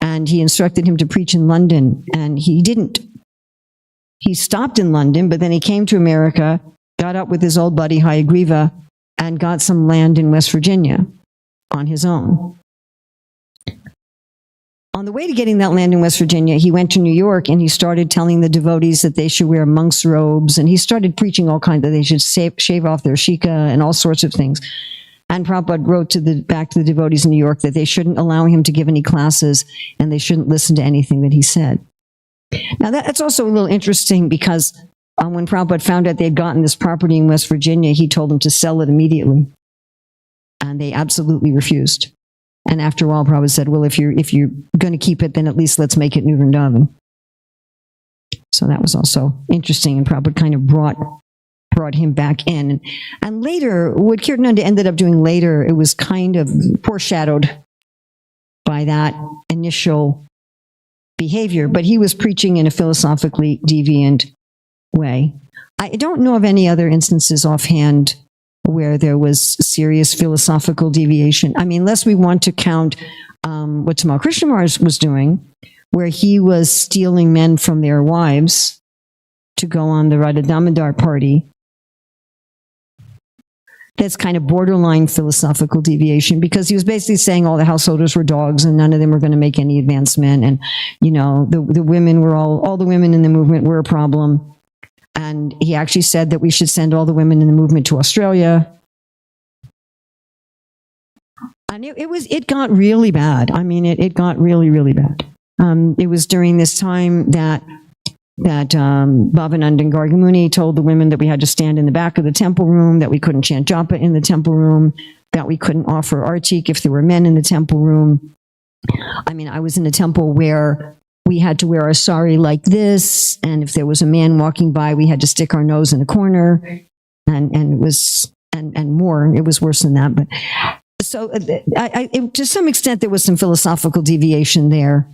and he instructed him to preach in London, and he didn't. He stopped in London, but then he came to America, got up with his old buddy Hayagriva, and got some land in West Virginia on his own. On the way to getting that land in West Virginia, he went to New York and he started telling the devotees that they should wear monk's robes, and he started preaching all kinds of, they should shave off their shika and all sorts of things. And Prabhupada wrote back to the devotees in New York that they shouldn't allow him to give any classes and they shouldn't listen to anything that he said. Now that's also a little interesting because when Prabhupada found out they had gotten this property in West Virginia, he told them to sell it immediately. And they absolutely refused. And after a while, Prabhupada said, well, if you're going to keep it, then at least let's make it New Vrindavan. So that was also interesting, and Prabhupada kind of brought him back in. And later, what Kirtananda ended up doing later, it was kind of foreshadowed by that initial behavior, but he was preaching in a philosophically deviant way. I don't know of any other instances offhand where there was serious philosophical deviation. I mean, unless we want to count what Tamal Krishnamars was doing, where he was stealing men from their wives to go on the Radha Damodar party. That's kind of borderline philosophical deviation, because he was basically saying all the householders were dogs and none of them were going to make any advancement. And, you know, the women were all the women in the movement were a problem. And he actually said that we should send all the women in the movement to Australia. And it got really bad. I mean, it got really, really bad. It was during this time that Bhavananda and Gargamuni told the women that we had to stand in the back of the temple room, that we couldn't chant japa in the temple room, that we couldn't offer artik if there were men in the temple room. I mean, I was in a temple where we had to wear a sari like this, and if there was a man walking by, we had to stick our nose in a corner, and it was and more. It was worse than that, but so to some extent there was some philosophical deviation there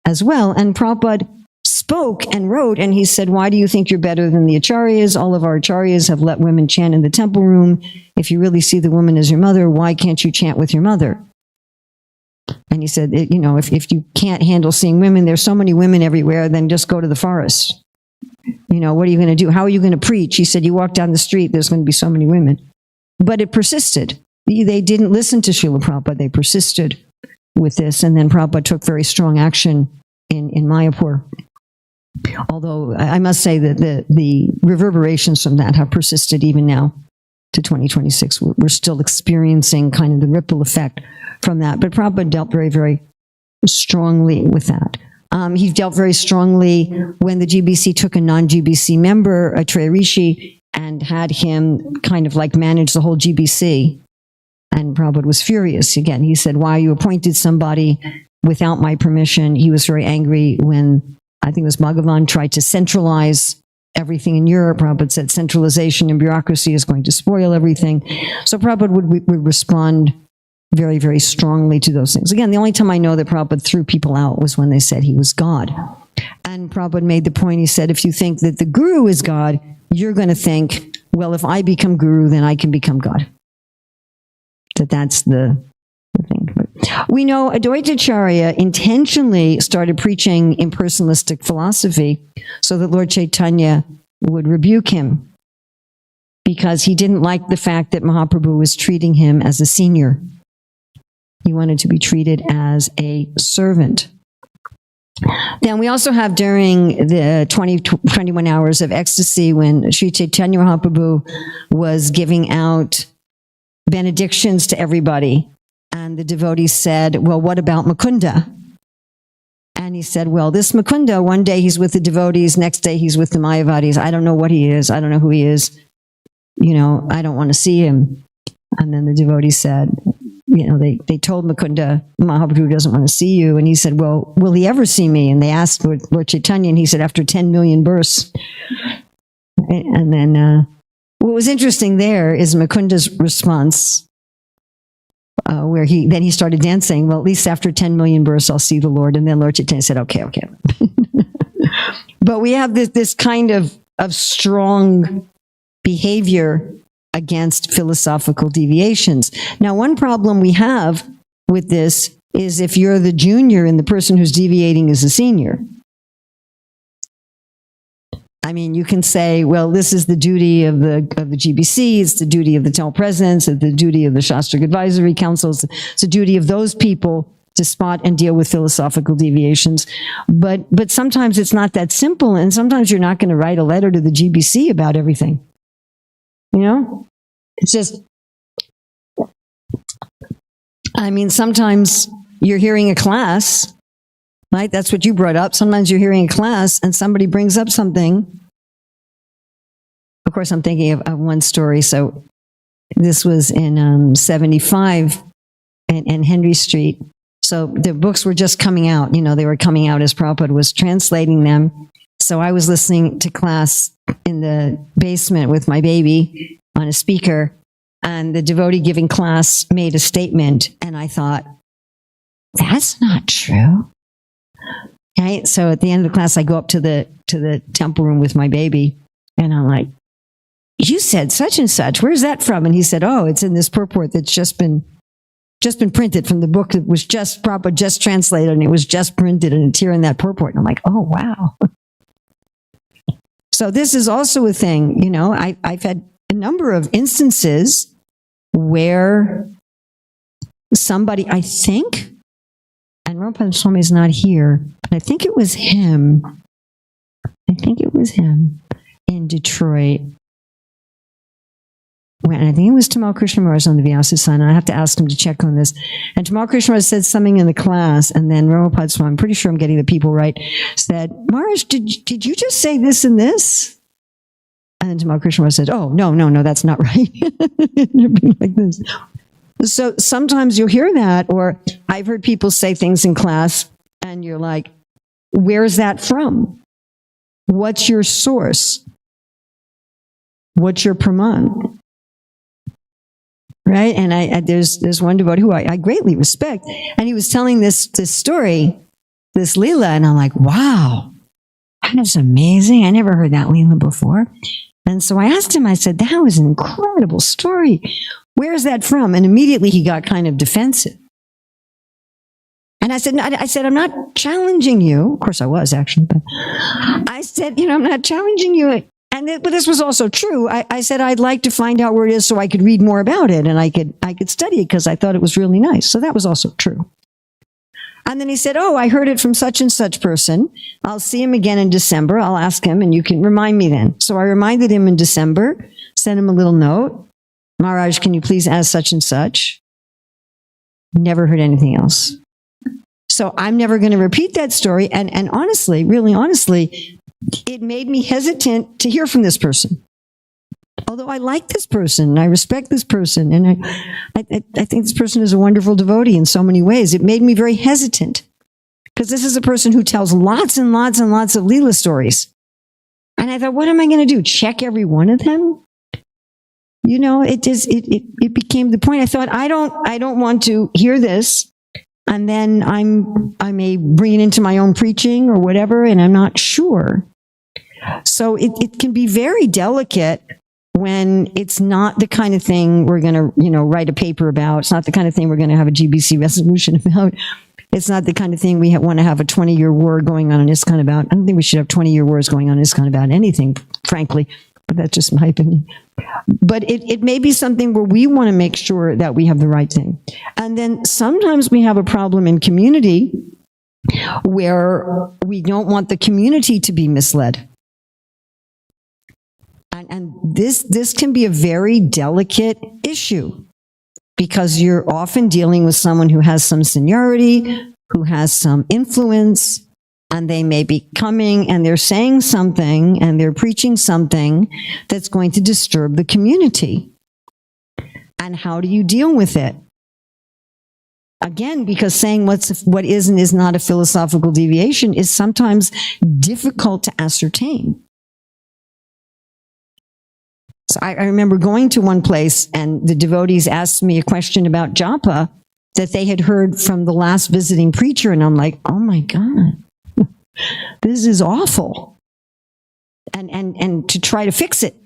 as well. And Prabhupada spoke and wrote, and he said, why do you think you're better than the acharyas? All of our acharyas have let women chant in the temple room. If you really see the woman as your mother, why can't you chant with your mother? And he said, you know, if you can't handle seeing women, there's so many women everywhere, then just go to the forest. You know, what are you going to do? How are you going to preach? He said, you walk down the street, there's going to be so many women. But it persisted. They didn't listen to Srila Prabhupada. They persisted with this. And then Prabhupada took very strong action in Mayapur. Although I must say that the reverberations from that have persisted even now to 2026. We're still experiencing kind of the ripple effect from that. But Prabhupada dealt very, very strongly with that. He dealt very strongly when the GBC took a non-GBC member, a Trey Rishi, and had him kind of like manage the whole GBC. And Prabhupada was furious. Again, he said, why you appointed somebody without my permission? He was very angry when, I think it was Bhagavan, tried to centralize everything in Europe. Prabhupada said centralization and bureaucracy is going to spoil everything. So Prabhupada would respond very, very strongly to those things. Again, the only time I know that Prabhupada threw people out was when they said he was God. And Prabhupada made the point, he said, if you think that the guru is God, you're going to think, well, if I become guru, then I can become God. That's the thing. But we know Advaitacharya intentionally started preaching impersonalistic philosophy so that Lord Chaitanya would rebuke him because he didn't like the fact that Mahaprabhu was treating him as a senior. He wanted to be treated as a servant. Then we also have during the 21 hours of ecstasy when Sri Chaitanya Mahaprabhu was giving out benedictions to everybody. And the devotees said, well, what about Mukunda? And he said, well, this Mukunda, one day he's with the devotees, next day he's with the Mayavadis. I don't know what he is. I don't know who he is. You know, I don't want to see him. And then the devotees said, you know, they told Mukunda, Mahaprabhu doesn't want to see you. And he said, well, will he ever see me? And they asked Lord Chaitanya, and he said, after 10 million births. And then what was interesting there is Mukunda's response, where he started dancing. Well, at least after 10 million births, I'll see the Lord. And then Lord Chaitanya said, okay. But we have this kind of strong behavior against philosophical deviations. Now, one problem we have with this is if you're the junior and the person who's deviating is the senior. I mean, you can say, well, this is the duty of the GBC, it's the duty of the Temple Presidents, it's the duty of the Shastric Advisory Councils, it's the duty of those people to spot and deal with philosophical deviations. But sometimes it's not that simple, and sometimes you're not going to write a letter to the GBC about everything. You know? It's just, I mean, sometimes you're hearing a class, right? That's what you brought up. Sometimes you're hearing a class and somebody brings up something. Of course, I'm thinking of one story. So this was in 75 and Henry Street. So the books were just coming out. You know, they were coming out as Prabhupada was translating them. So I was listening to class in the basement with my baby on a speaker, and the devotee giving class made a statement, and I thought, that's not true. Right? So at the end of the class, I go up to the temple room with my baby, and I'm like, you said such and such. Where's that from? And he said, oh, it's in this purport that's just been printed from the book that was just Prabhupada just translated, and it was just printed, and it's here in that purport. And I'm like, oh, wow. So this is also a thing, you know, I've had a number of instances where somebody, I think, and Rupa Swami is not here, but I think it was him. In Detroit. When I think it was Tamal Krishna Maharaj on the Vyasa sign. I have to ask him to check on this. And Tamal Krishna Maharaj said something in the class, and then Ramapad Swami, I'm pretty sure I'm getting the people right, said, Maharaj, did you just say this and this? And then Tamal Krishna Maharaj said, oh, no, that's not right. Like this. So sometimes you'll hear that, or I've heard people say things in class, and you're like, where's that from? What's your source? What's your praman? Right? And there's one devotee who I greatly respect, and he was telling this story, this Leela, and I'm like, wow, that is amazing. I never heard that Leela before. And so I asked him, I said, that was an incredible story. Where's that from? And immediately he got kind of defensive. And I said, I'm not challenging you. Of course I was, actually. But I said, I'm not challenging you. But this was also true. I said, I'd like to find out where it is so I could read more about it, and I could study it because I thought it was really nice. So that was also true. And then he said, oh, I heard it from such and such person. I'll see him again in December. I'll ask him, and you can remind me then. So I reminded him in December, sent him a little note. Maharaj, can you please ask such and such? Never heard anything else. So I'm never going to repeat that story. And honestly, really honestly, it made me hesitant to hear from this person. Although I like this person, I respect this person, and I think this person is a wonderful devotee in so many ways. It made me very hesitant because this is a person who tells lots and lots and lots of Leela stories. And I thought, what am I going to do? Check every one of them? You know, it became the point. I thought, I don't want to hear this, and then I may bring it into my own preaching or whatever, and I'm not sure. So it can be very delicate when it's not the kind of thing we're going to, write a paper about. It's not the kind of thing we're going to have a GBC resolution about. It's not the kind of thing we want to have a 20-year war going on in ISKCON about. I don't think we should have 20-year wars going on in ISKCON about anything, frankly, but that's just my opinion. But it may be something where we want to make sure that we have the right thing. And then sometimes we have a problem in community where we don't want the community to be misled. And this can be a very delicate issue because you're often dealing with someone who has some seniority, who has some influence, and they may be coming and they're saying something and they're preaching something that's going to disturb the community. And how do you deal with it? Again, because saying what is and is not a philosophical deviation is sometimes difficult to ascertain. So I remember going to one place and the devotees asked me a question about japa that they had heard from the last visiting preacher. And I'm like, oh my God, this is awful. And to try to fix it,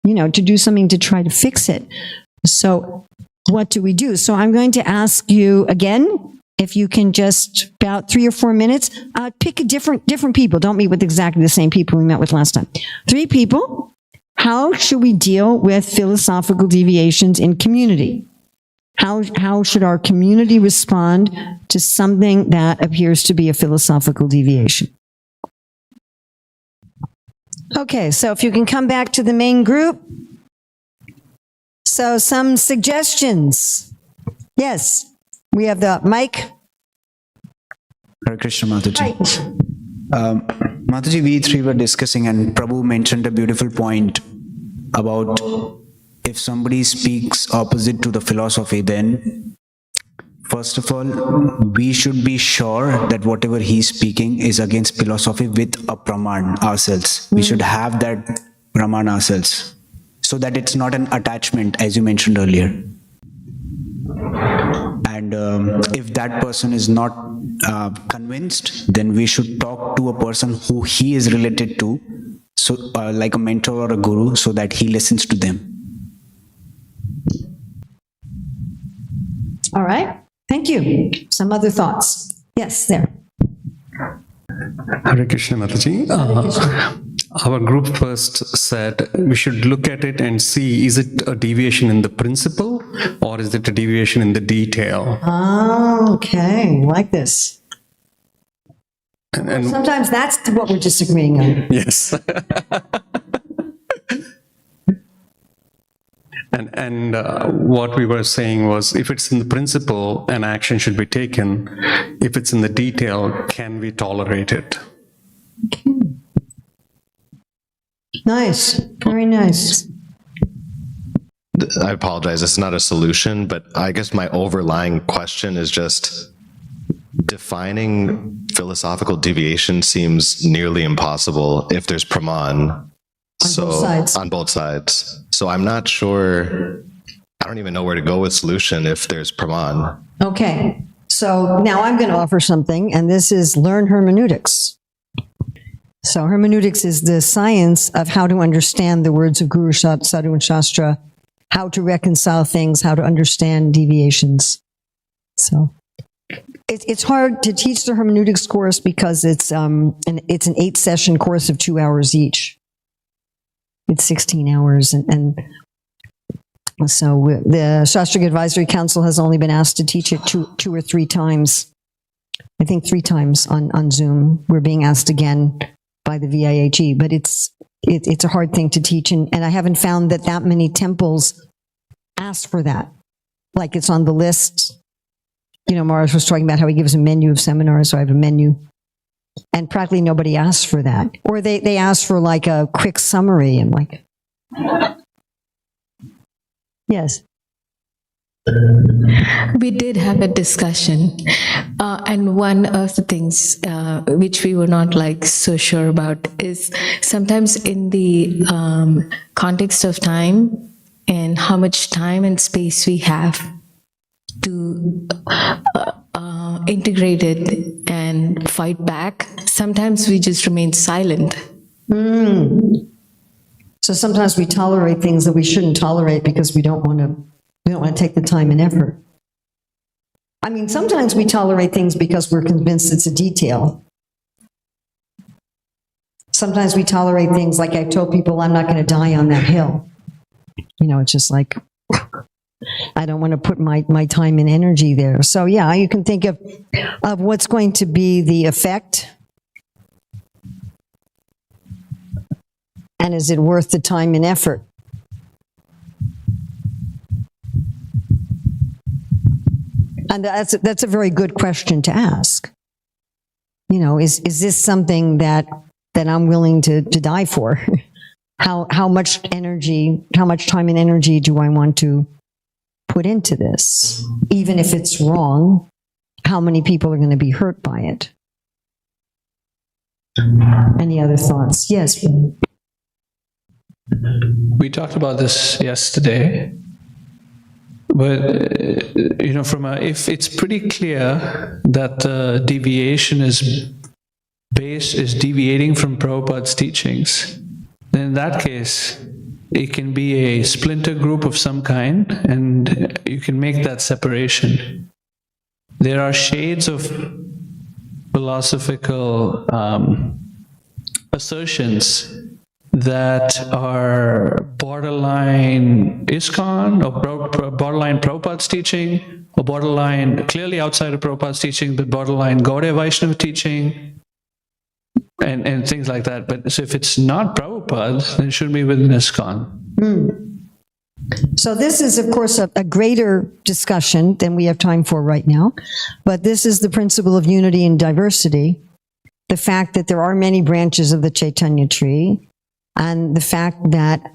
to do something to try to fix it. So what do we do? So I'm going to ask you again, if you can just about 3 or 4 minutes, pick a different people. Don't meet with exactly the same people we met with last time. 3 people. How should we deal with philosophical deviations in community? How should our community respond to something that appears to be a philosophical deviation? Okay, so if you can come back to the main group. So some suggestions. Yes, we have the mic. Hare Krishna, Mataji. Mataji, we 3 were discussing and Prabhu mentioned a beautiful point about if somebody speaks opposite to the philosophy, then first of all, we should be sure that whatever he's speaking is against philosophy with a praman ourselves. We should have that praman ourselves so that it's not an attachment, as you mentioned earlier. And if that person is not convinced, then we should talk to a person who he is related to, so like a mentor or a guru, so that he listens to them. All right. Thank you. Some other thoughts? Yes, there. Hare Krishna, Mataji. Our group first said we should look at it and see, is it a deviation in the principle or is it a deviation in the detail? Oh, okay. Like this. And sometimes that's what we're disagreeing on. yes. And what we were saying was, if it's in the principle, an action should be taken. If it's in the detail, can we tolerate it? Nice. Very nice. I apologize, it's not a solution, but I guess my overlying question is just defining philosophical deviation seems nearly impossible if there's praman. Both sides. On both sides. So I'm not sure, I don't even know where to go with solution if there's praman. Okay. So now I'm going to offer something, and this is learn hermeneutics. So hermeneutics is the science of how to understand the words of Guru, Sadhu, and Shastra, how to reconcile things, how to understand deviations. So it's hard to teach the hermeneutics course because it's an 8-session course of 2 hours each. It's 16 hours. And so the Shastric Advisory Council has only been asked to teach it two or 3 times. I think 3 times on Zoom. We're being asked again by the VIHE, but it's a hard thing to teach. And I haven't found that many temples ask for that. Like it's on the list Maharaj was talking about how he gives a menu of seminars, so I have a menu. And practically nobody asks for that. Or they ask for like a quick summary and like, yes. We did have a discussion, and one of the things which we were not like so sure about is sometimes in the context of time and how much time and space we have to integrate it and fight back, sometimes we just remain silent. So sometimes we tolerate things that we shouldn't tolerate because we don't want to take the time and effort. I mean, sometimes we tolerate things because we're convinced it's a detail. Sometimes we tolerate things like I told people I'm not going to die on that hill. It's just like, I don't want to put my time and energy there. So yeah, you can think of what's going to be the effect. And is it worth the time and effort? And that's a very good question to ask. Is this something that I'm willing to die for? How much energy, how much time and energy do I want to put into this? Even if it's wrong, how many people are going to be hurt by it? Any other thoughts? Yes. We talked about this yesterday, but if it's pretty clear that the deviation is deviating from Prabhupada's teachings, then in that case, it can be a splinter group of some kind, and you can make that separation. There are shades of philosophical assertions that are borderline ISKCON or borderline Prabhupada's teaching, or borderline clearly outside of Prabhupada's teaching, but borderline Gaudiya Vaishnava teaching, and things like that. But so if it's not Prabhupada, then it should be within ISKCON. So this is, of course, a greater discussion than we have time for right now. But this is the principle of unity and diversity, the fact that there are many branches of the Chaitanya tree, and the fact that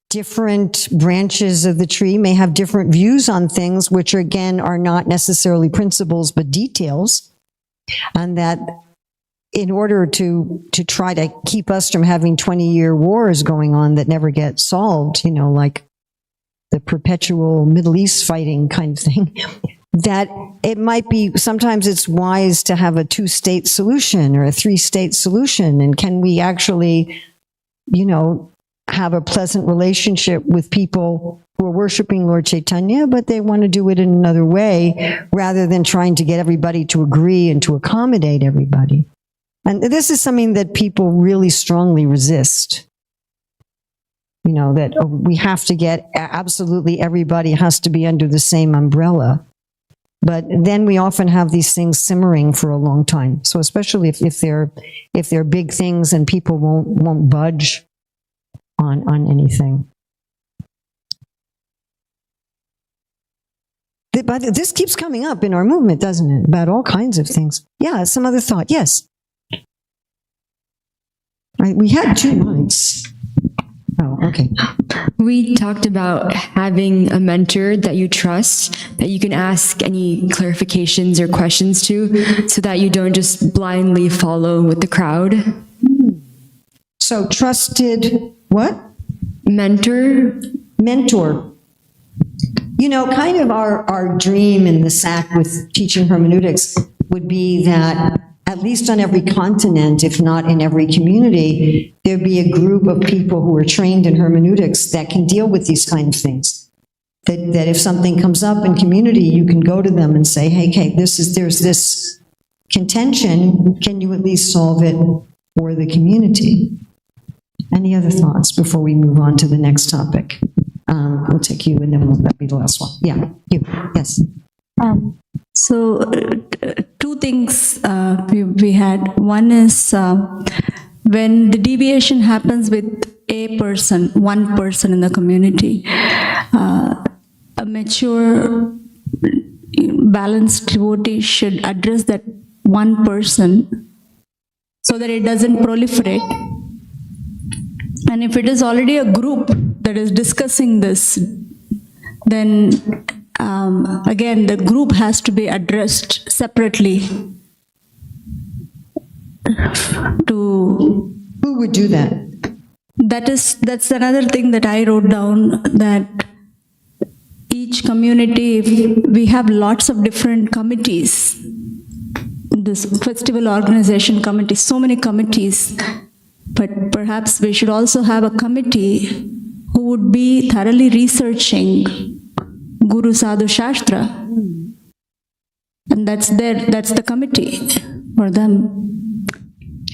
different branches of the tree may have different views on things, which again are not necessarily principles but details, and that in order to try to keep us from having 20-year wars going on that never get solved, like the perpetual Middle East fighting kind of thing, that it might be, sometimes it's wise to have a 2-state solution or a 3-state solution. And can we actually, have a pleasant relationship with people who are worshiping Lord Chaitanya, but they want to do it in another way rather than trying to get everybody to agree and to accommodate everybody. And this is something that people really strongly resist. That we have to get absolutely everybody has to be under the same umbrella. But then we often have these things simmering for a long time. So especially if they're big things and people won't budge on anything. But this keeps coming up in our movement, doesn't it? About all kinds of things. Yeah, some other thought. Yes. We had 2 mics. Oh, okay. We talked about having a mentor that you trust, that you can ask any clarifications or questions to, so that you don't just blindly follow with the crowd. So trusted what? Mentor. Kind of our dream in the SAC with teaching hermeneutics would be that at least on every continent, if not in every community, there'd be a group of people who are trained in hermeneutics that can deal with these kind of things. That if something comes up in community, you can go to them and say, hey, there's this contention, can you at least solve it for the community? Any other thoughts before we move on to the next topic? We'll take you and then that'll be the last one. Yeah, you, yes. So 2 things we had. One is when the deviation happens with one person in the community, a mature balanced devotee should address that one person so that it doesn't proliferate. And if it is already a group that is discussing this, then again, the group has to be addressed separately. To Who would do that? that's another thing that I wrote down, that each community, if we have lots of different committees, this festival organization committee, so many committees, but perhaps we should also have a committee who would be thoroughly researching Guru Sadhu Shastra, and that's the committee for them.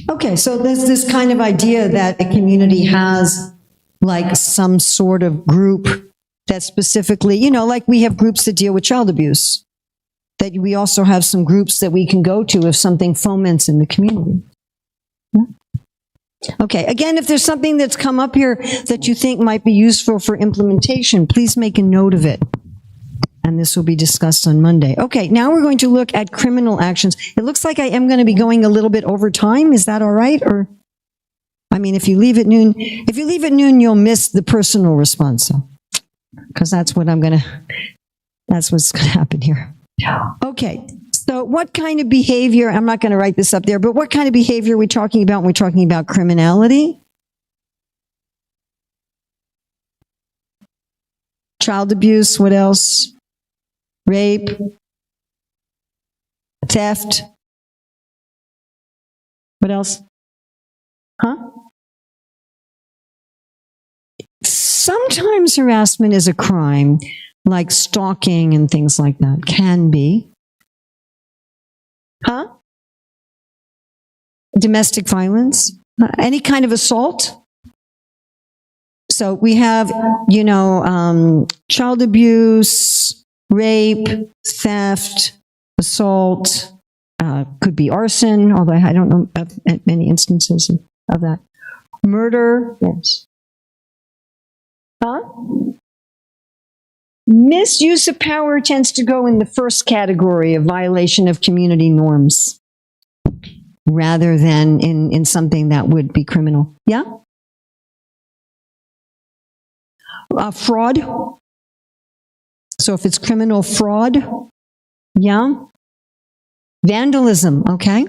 Okay, so there's this kind of idea that a community has like some sort of group that specifically, like we have groups that deal with child abuse, that we also have some groups that we can go to if something foments in the community. Yeah. Okay, again, if there's something that's come up here that you think might be useful for implementation, please make a note of it. And this will be discussed on Monday. Okay, now we're going to look at criminal actions. It looks like I am going to be going a little bit over time. Is that all right? Or, I mean, if you leave at noon, you'll miss the personal response, because that's what's going to happen here. Okay, so what kind of behavior, I'm not going to write this up there, but what kind of behavior are we talking about when we're talking about criminality? Child abuse, what else? Rape, theft. What else? Sometimes harassment is a crime, like stalking and things like that. Can be. Domestic violence, any kind of assault. So we have, child abuse, rape, theft, assault, could be arson, although I don't know of many instances of that. Murder, yes. Misuse of power tends to go in the first category of violation of community norms, rather than in something that would be criminal. Yeah? Fraud. So if it's criminal fraud, yeah. Vandalism, okay.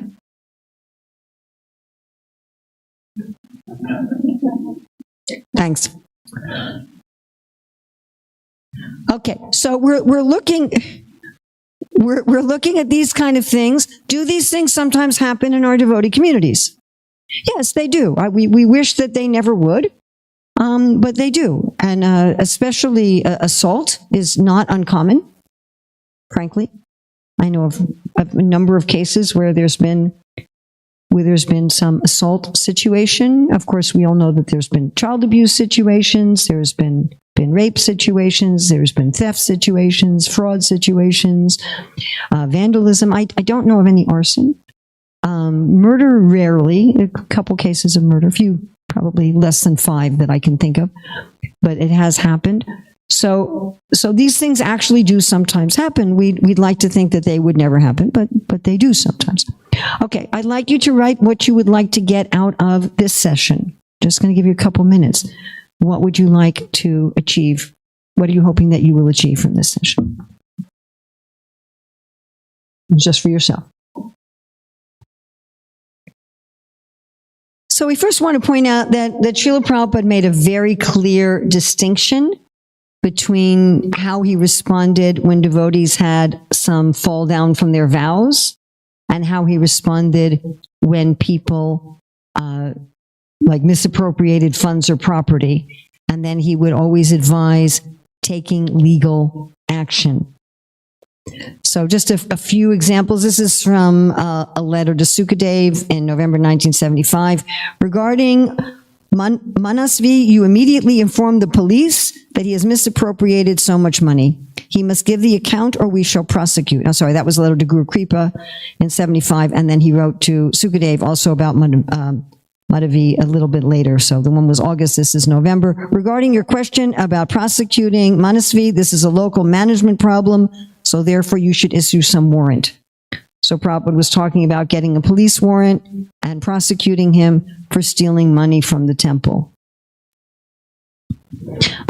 Thanks. Okay, so we're looking at these kind of things. Do these things sometimes happen in our devotee communities? Yes, they do. We wish that they never would. But they do, and especially assault is not uncommon, frankly. I know of a number of cases where there's been some assault situation. Of course, we all know that there's been child abuse situations, there's been rape situations, there's been theft situations, fraud situations, vandalism. I don't know of any arson. Murder, rarely. A couple cases of murder, a few, probably less than 5 that I can think of, but it has happened. So these things actually do sometimes happen. We'd like to think that they would never happen, but they do sometimes. Okay, I'd like you to write what you would like to get out of this session. Just going to give you a couple minutes. What would you like to achieve? What are you hoping that you will achieve from this session? Just for yourself. So we first want to point out that Srila Prabhupada made a very clear distinction between how he responded when devotees had some fall down from their vows and how he responded when people misappropriated funds or property. And then he would always advise taking legal action. So just a few examples. This is from a letter to Sukadev in November 1975. Regarding Manasvi, you immediately inform the police that he has misappropriated so much money. He must give the account or we shall prosecute. Oh, sorry, that was a letter to Guru Kripa in 75. And then he wrote to Sukadev also about Madhavi a little bit later. So the one was August, this is November. Regarding your question about prosecuting Manasvi, this is a local management problem. So therefore, you should issue some warrant. So Prabhupada was talking about getting a police warrant and prosecuting him for stealing money from the temple.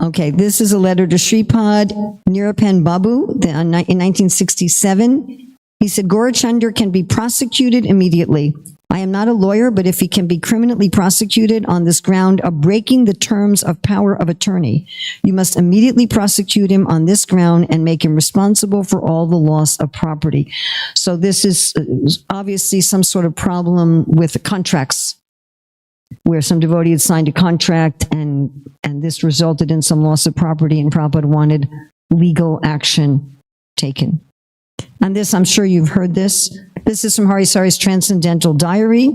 Okay, this is a letter to Sripad Nirapan Babu in 1967. He said, Gaurachandra can be prosecuted immediately. I am not a lawyer, but if he can be criminally prosecuted on this ground of breaking the terms of power of attorney, you must immediately prosecute him on this ground and make him responsible for all the loss of property. So this is obviously some sort of problem with the contracts, where some devotee had signed a contract and this resulted in some loss of property, and Prabhupada wanted legal action taken. And this, I'm sure you've heard this. This is from Harisari's Transcendental Diary.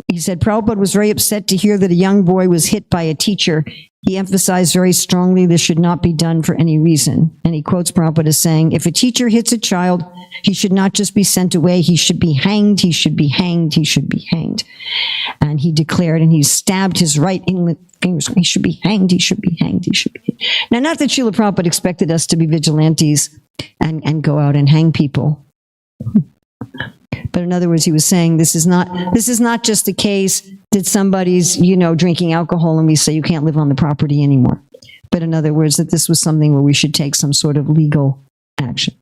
He said, Prabhupada was very upset to hear that a young boy was hit by a teacher. He emphasized very strongly this should not be done for any reason. And he quotes Prabhupada as saying, if a teacher hits a child, he should not just be sent away, he should be hanged, he should be hanged, he should be hanged. And he declared, and he stabbed his right inlet fingers, he should be hanged, he should be hanged, he should be hanged. Now, not that Srila Prabhupada expected us to be vigilantes and go out and hang people. But in other words, he was saying this is not just a case that somebody's, drinking alcohol and we say you can't live on the property anymore. But in other words, that this was something where we should take some sort of legal action.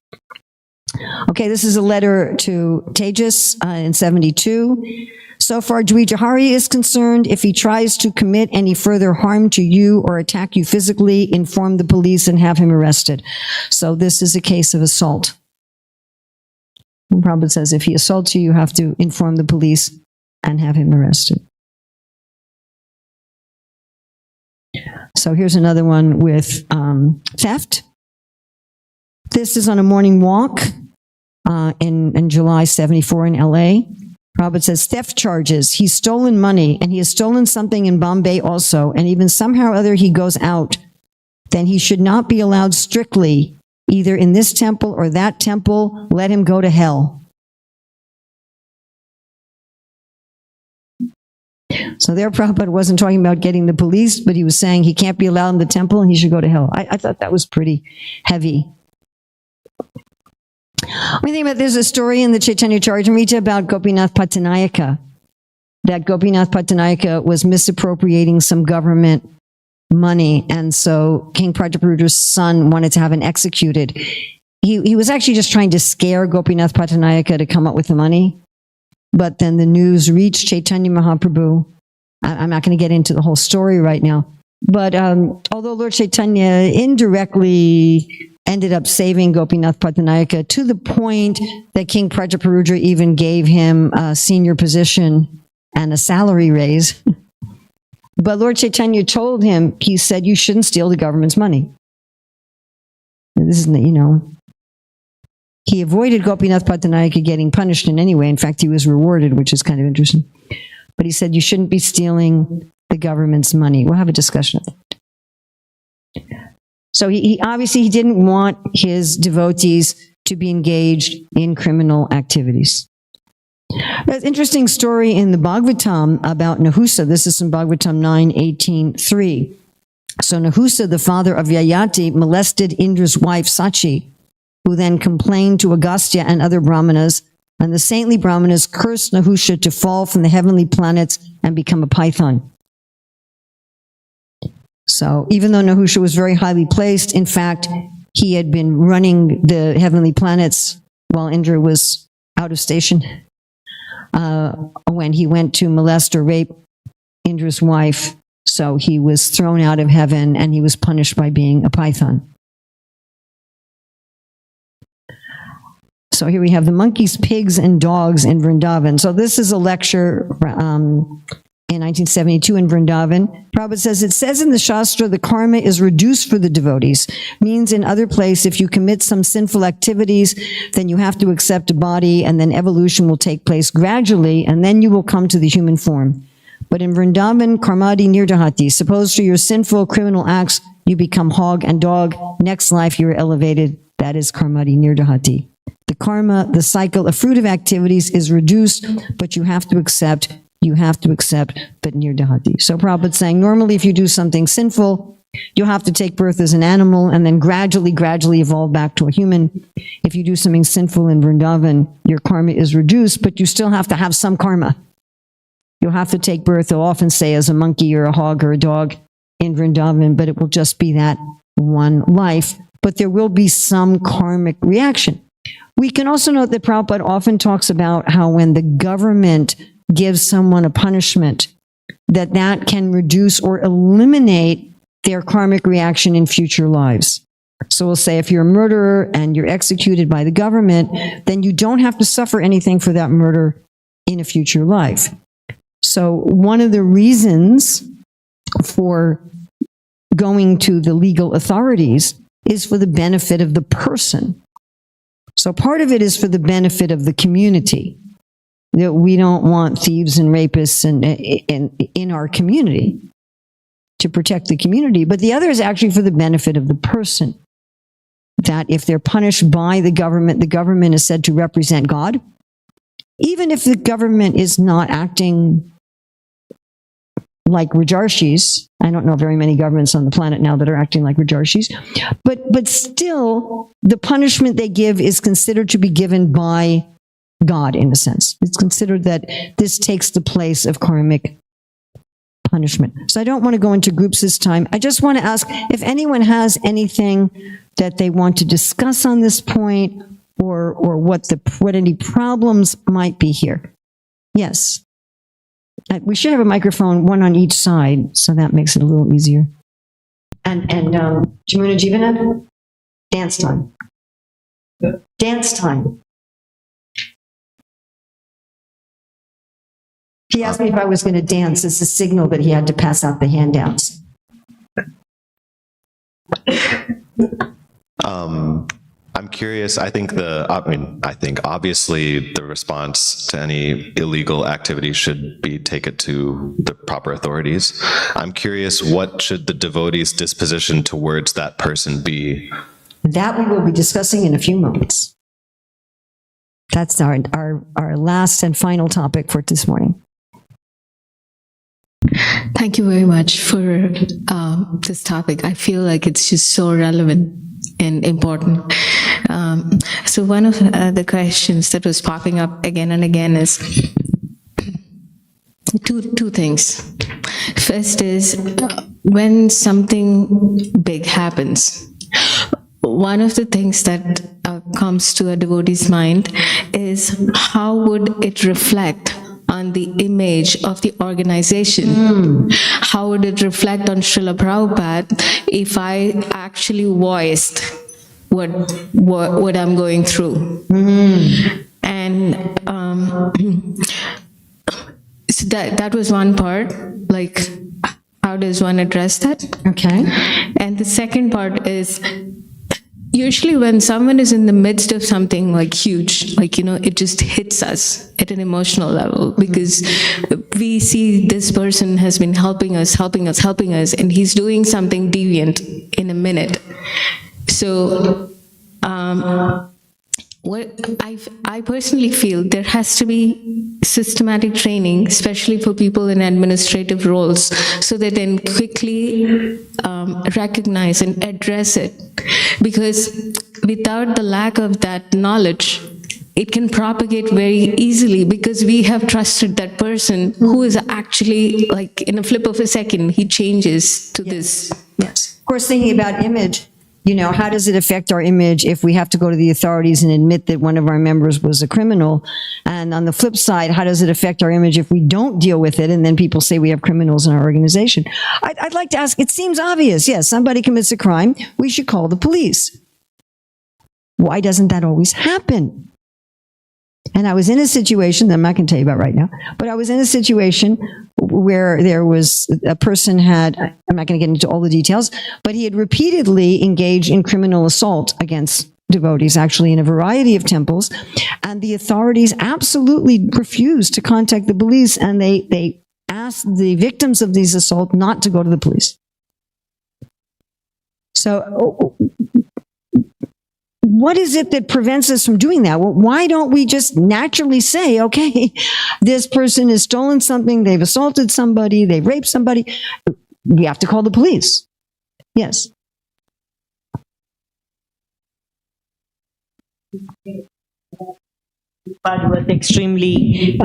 Okay, this is a letter to Tejas in 72. So far, Dvijahari is concerned, if he tries to commit any further harm to you or attack you physically, inform the police and have him arrested. So this is a case of assault. And Prabhupada says if he assaults you, you have to inform the police and have him arrested. So here's another one with theft. This is on a morning walk in July 74 in LA. Prabhupada says theft charges. He's stolen money and he has stolen something in Bombay also. And even somehow or other he goes out. Then he should not be allowed strictly either in this temple or that temple. Let him go to hell. So there Prabhupada wasn't talking about getting the police, but he was saying he can't be allowed in the temple and he should go to hell. I thought that was pretty heavy. When you think about, there's a story in the Chaitanya Charitamrita about Gopinath Pattanayaka, that Gopinath Pattanayaka was misappropriating some government money, and so King Prajaparudra's son wanted to have him executed. He was actually just trying to scare Gopinath Pattanayaka to come up with the money, but then the news reached Chaitanya Mahaprabhu. I'm not going to get into the whole story right now, but although Lord Chaitanya indirectly ended up saving Gopinath Pattanayaka to the point that King Prajaparudra even gave him a senior position and a salary raise. But Lord Chaitanya told him, he said, you shouldn't steal the government's money. This is, he avoided Gopinath Pattanayaka getting punished in any way. In fact, he was rewarded, which is kind of interesting. But he said, you shouldn't be stealing the government's money. We'll have a discussion of that. So he obviously didn't want his devotees to be engaged in criminal activities. There's an interesting story in the Bhagavatam about Nahusa. This is from Bhagavatam 9:18-3. So Nahusa, the father of Yayati, molested Indra's wife Sachi, who then complained to Agastya and other brahmanas, and the saintly brahmanas cursed Nahusha to fall from the heavenly planets and become a python. So even though Nahusha was very highly placed, in fact, he had been running the heavenly planets while Indra was out of station. When he went to molest or rape Indra's wife, so he was thrown out of heaven and he was punished by being a python. So here we have the monkeys, pigs, and dogs in Vrindavan. So this is a lecture in 1972 in Vrindavan. Prabhupada says, it says in the Shastra, the karma is reduced for the devotees. Means in other place, if you commit some sinful activities, then you have to accept a body, and then evolution will take place gradually, and then you will come to the human form. But in Vrindavan, karmadi nirdahati, suppose through your sinful criminal acts, you become hog and dog. Next life, you're elevated. That is karmadi nirdahati. The karma, the cycle, a fruit of activities is reduced, but you have to accept, but nirdahati. So Prabhupada's saying, normally if you do something sinful, You'll have to take birth as an animal and then gradually evolve back to a human. If you do something sinful in Vrindavan, your karma is reduced, but you still have to have some karma. You'll have to take birth, they'll often say, as a monkey or a hog or a dog in Vrindavan, but it will just be that one life. But there will be some karmic reaction. We can also note that Prabhupada often talks about how when the government gives someone a punishment, that can reduce or eliminate their karmic reaction in future lives. So we'll say if you're a murderer and you're executed by the government, then you don't have to suffer anything for that murder in a future life. So one of the reasons for going to the legal authorities is for the benefit of the person. So part of it is for the benefit of the community. That we don't want thieves and rapists in our community, to protect the community. But the other is actually for the benefit of the person. That if they're punished by the government is said to represent God. Even if the government is not acting like Rajarshis, I don't know very many governments on the planet now that are acting like Rajarshis, but still, the punishment they give is considered to be given by God, in a sense. It's considered that this takes the place of karmic punishment. So I don't want to go into groups this time. I just want to ask if anyone has anything that they want to discuss on this point, or what any problems might be here. Yes. We should have a microphone, one on each side, so that makes it a little easier. And Jamuna Jivana, dance time. Dance time. He asked me if I was going to dance as a signal that he had to pass out the handouts. I'm curious. I think obviously the response to any illegal activity should be taken to the proper authorities. I'm curious, what should the devotee's disposition towards that person be? That we will be discussing in a few moments. That's our last and final topic for this morning. Thank you very much for this topic. I feel like it's just so relevant and important. So one of the questions that was popping up again and again is two things. First is when something big happens, one of the things that comes to a devotee's mind is how would it reflect on the image of the organization? How would it reflect on Srila Prabhupada if I actually voiced what I'm going through? And so that was one part, like how does one address that? Okay. And the second part is, usually when someone is in the midst of something like huge, like, it just hits us at an emotional level because we see this person has been helping us, and he's doing something deviant in a minute. So, what I personally feel there has to be systematic training, especially for people in administrative roles, so that they can quickly recognize and address it. Because without the lack of that knowledge, it can propagate very easily because we have trusted that person who is actually, like, in a flip of a second, he changes to this. Yes. Of course, thinking about image, how does it affect our image if we have to go to the authorities and admit that one of our members was a criminal? And on the flip side, how does it affect our image if we don't deal with it and then people say we have criminals in our organization? I'd like to ask, it seems obvious. Yes, somebody commits a crime, we should call the police. Why doesn't that always happen? And I was in a situation that I'm not going to tell you about right now, but I was in a situation where there was a person I'm not going to get into all the details, but he had repeatedly engaged in criminal assault against devotees, actually in a variety of temples. And the authorities absolutely refused to contact the police, and they asked the victims of these assaults not to go to the police. So what is it that prevents us from doing that? Well, why don't we just naturally say, okay, this person has stolen something, they've assaulted somebody, they've raped somebody, we have to call the police. Yes. Prabhupada was extremely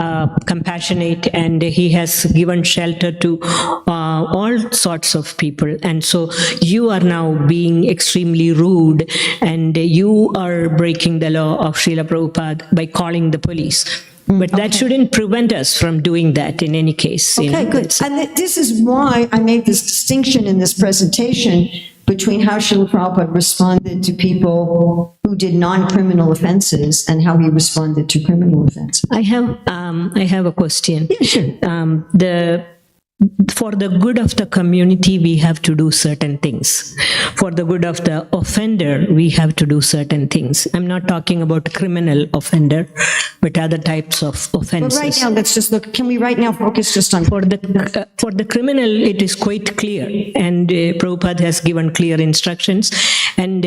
compassionate, and he has given shelter to all sorts of people. And so you are now being extremely rude, and you are breaking the law of Srila Prabhupada by calling the police. But that shouldn't prevent us from doing that in any case. Okay, good. And this is why I made this distinction in this presentation between how Srila Prabhupada responded to people who did non-criminal offenses and how he responded to criminal offenses. I have a question. Yeah, sure. For the good of the community, we have to do certain things. For the good of the offender, we have to do certain things. I'm not talking about criminal offender, but other types of offenses. But right now, let's just look, can we right now focus just on... For the criminal, it is quite clear, and Prabhupada has given clear instructions, and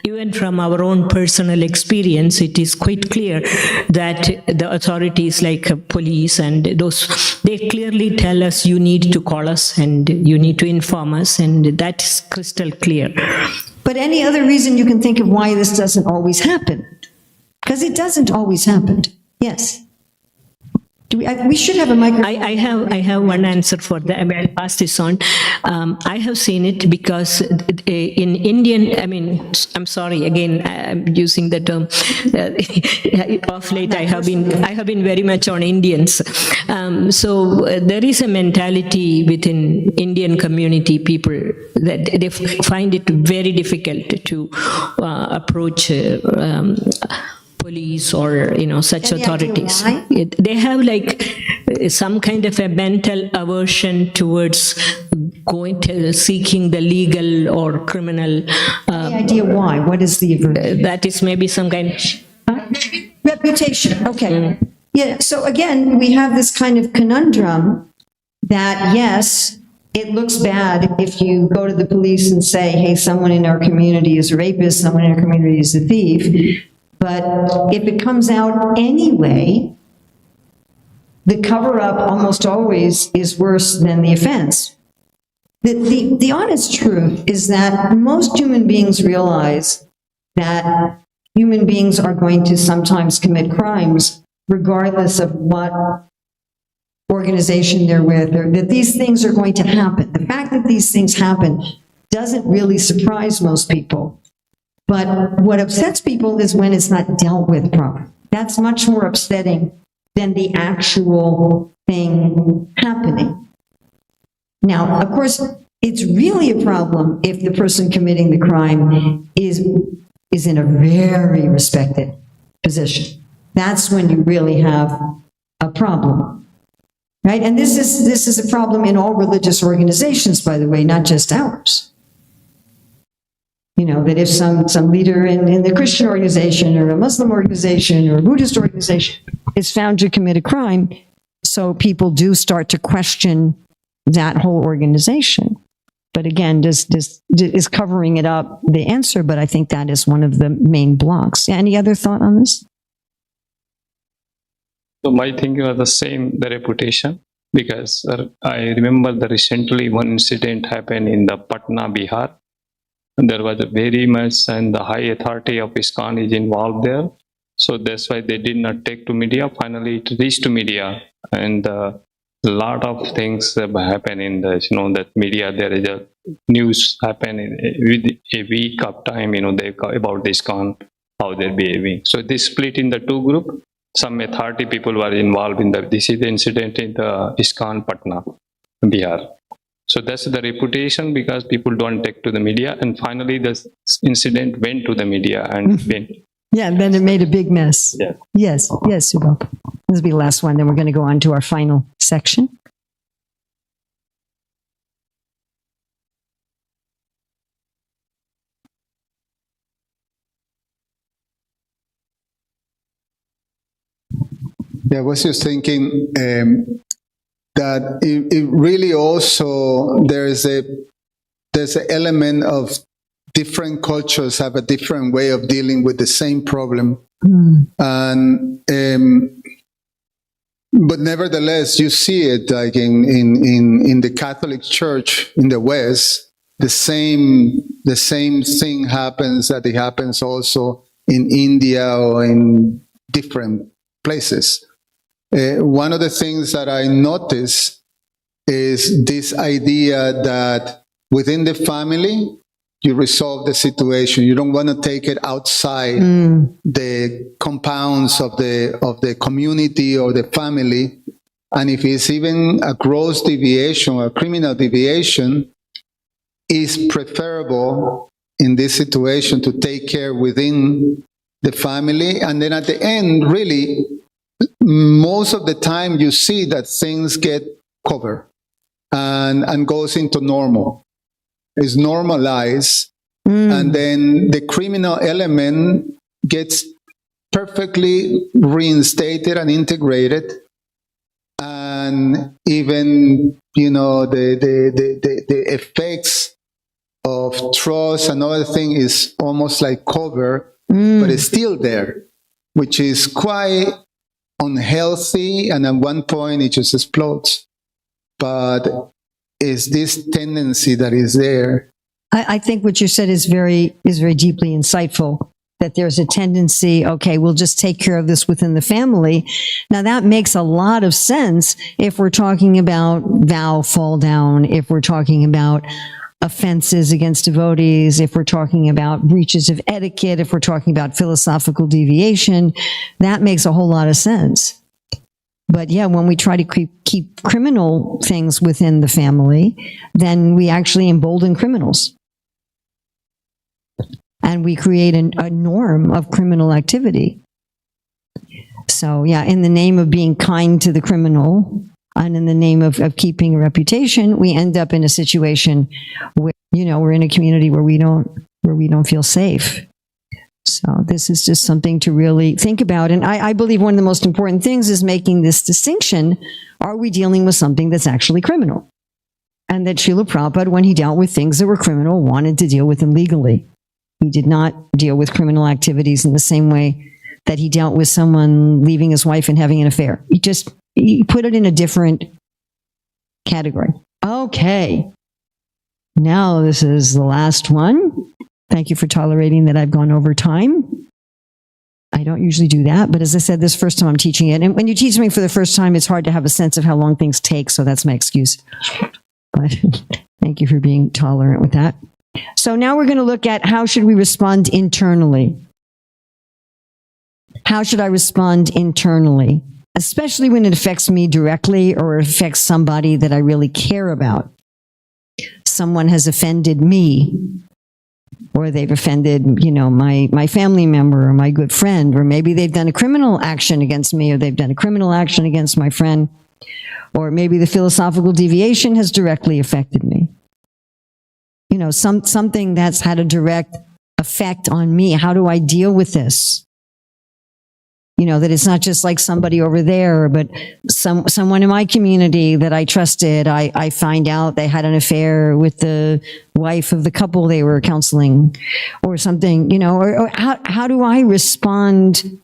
even from our own personal experience, it is quite clear that the authorities like police and those, they clearly tell us you need to call us and you need to inform us, and that is crystal clear. But any other reason you can think of why this doesn't always happen? Because it doesn't always happen. Yes. We should have a microphone. I have one answer for that. I mean, I'll pass this on. I have seen it because in Indian, I mean, I'm sorry, again, I'm using the term. Of late, I have been very much on Indians. So there is a mentality within Indian community people that they find it very difficult to approach police or such authorities. They have like some kind of a mental aversion towards going to seeking the legal or criminal. Any idea why? What is the aversion? That is maybe some kind of reputation. Okay. Yeah. So again, we have this kind of conundrum that yes, it looks bad if you go to the police and say, hey, someone in our community is a rapist, someone in our community is a thief. But if it comes out anyway, the cover-up almost always is worse than the offense. The honest truth is that most human beings realize that human beings are going to sometimes commit crimes regardless of what organization they're with, or that these things are going to happen. The fact that these things happen doesn't really surprise most people. But what upsets people is when it's not dealt with properly. That's much more upsetting than the actual thing happening. Now, of course, it's really a problem if the person committing the crime is in a very respected position. That's when you really have a problem, right? And this is a problem in all religious organizations, by the way, not just ours. That if some leader in the Christian organization or a Muslim organization or a Buddhist organization is found to commit a crime, so people do start to question that whole organization. But again, is covering it up the answer? But I think that is one of the main blocks. Any other thought on this? So my thinking was the same, the reputation, because I remember that recently one incident happened in the Patna, Bihar. There was a very much, and the high authority of ISKCON is involved there. So that's why they did not take to media. Finally, it reached to media, and a lot of things happen in the, that media. There is a news happen with a week of time, they about the ISKCON, how they're behaving. So they split in the two groups. Some authority people were involved in this is the incident in the ISKCON Patna, Bihar. So that's the reputation, because people don't take to the media, and finally this incident went to the media and went. Yeah, and then it made a big mess. Yeah. Yes, Subha. This will be the last one, then we're going to go on to our final section. Yeah, I was just thinking that it really also there's an element of different cultures have a different way of dealing with the same problem, and but nevertheless you see it like in the Catholic Church in the West. the same thing happens, that it happens also in India or in different places. One of the things that I notice is this idea that within the family, you resolve the situation. You don't want to take it outside the compounds of the community or the family. And if it's even a gross deviation or a criminal deviation, it's preferable in this situation to take care within the family. And then at the end, really, most of the time you see that things get covered and goes into normal. It's normalized. And then the criminal element gets perfectly reinstated and integrated. And even, the effects of trust and other thing is almost like cover, but it's still there, which is quite unhealthy. And at one point it just explodes. But it's this tendency that is there. I think what you said is very deeply insightful, that there's a tendency, okay, we'll just take care of this within the family. Now that makes a lot of sense if we're talking about vow fall down, if we're talking about offenses against devotees, if we're talking about breaches of etiquette, if we're talking about philosophical deviation, that makes a whole lot of sense. But yeah, when we try to keep criminal things within the family, then we actually embolden criminals. And we create a norm of criminal activity. So yeah, in the name of being kind to the criminal and in the name of keeping a reputation, we end up in a situation where, we're in a community where we don't feel safe. So this is just something to really think about. And I believe one of the most important things is making this distinction. Are we dealing with something that's actually criminal? And that Srila Prabhupada, when he dealt with things that were criminal, wanted to deal with them legally. He did not deal with criminal activities in the same way that he dealt with someone leaving his wife and having an affair. He put it in a different category. Okay. Now this is the last one. Thank you for tolerating that I've gone over time. I don't usually do that, but as I said, this first time I'm teaching it. And when you teach something for the first time, it's hard to have a sense of how long things take, so that's my excuse. But thank you for being tolerant with that. So now we're going to look at how should we respond internally. How should I respond internally, especially when it affects me directly or affects somebody that I really care about. Someone has offended me, or they've offended, my family member or my good friend, or maybe they've done a criminal action against me, or they've done a criminal action against my friend, or maybe the philosophical deviation has directly affected me. Something that's had a direct effect on me. How do I deal with this? That it's not just like somebody over there, but someone in my community that I trusted. I find out they had an affair with the wife of the couple they were counseling or something, or how do I respond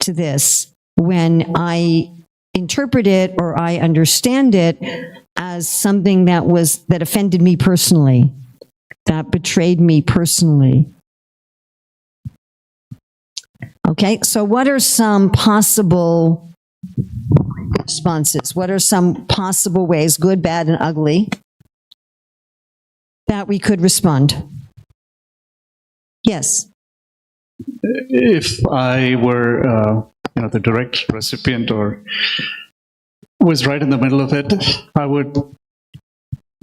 to this when I interpret it or I understand it as something that offended me personally, that betrayed me personally? Okay, so what are some possible responses? What are some possible ways, good, bad, and ugly, that we could respond? Yes. If I were, the direct recipient or was right in the middle of it, I would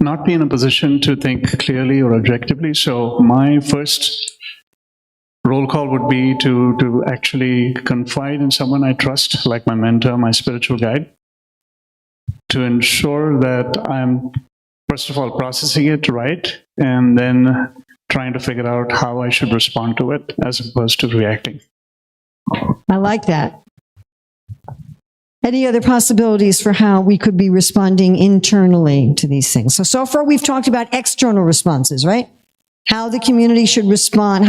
not be in a position to think clearly or objectively. So my first roll call would be to actually confide in someone I trust, like my mentor, my spiritual guide, to ensure that I'm, first of all, processing it right, and then trying to figure out how I should respond to it as opposed to reacting. I like that. Any other possibilities for how we could be responding internally to these things? So far we've talked about external responses, right? How the community should respond,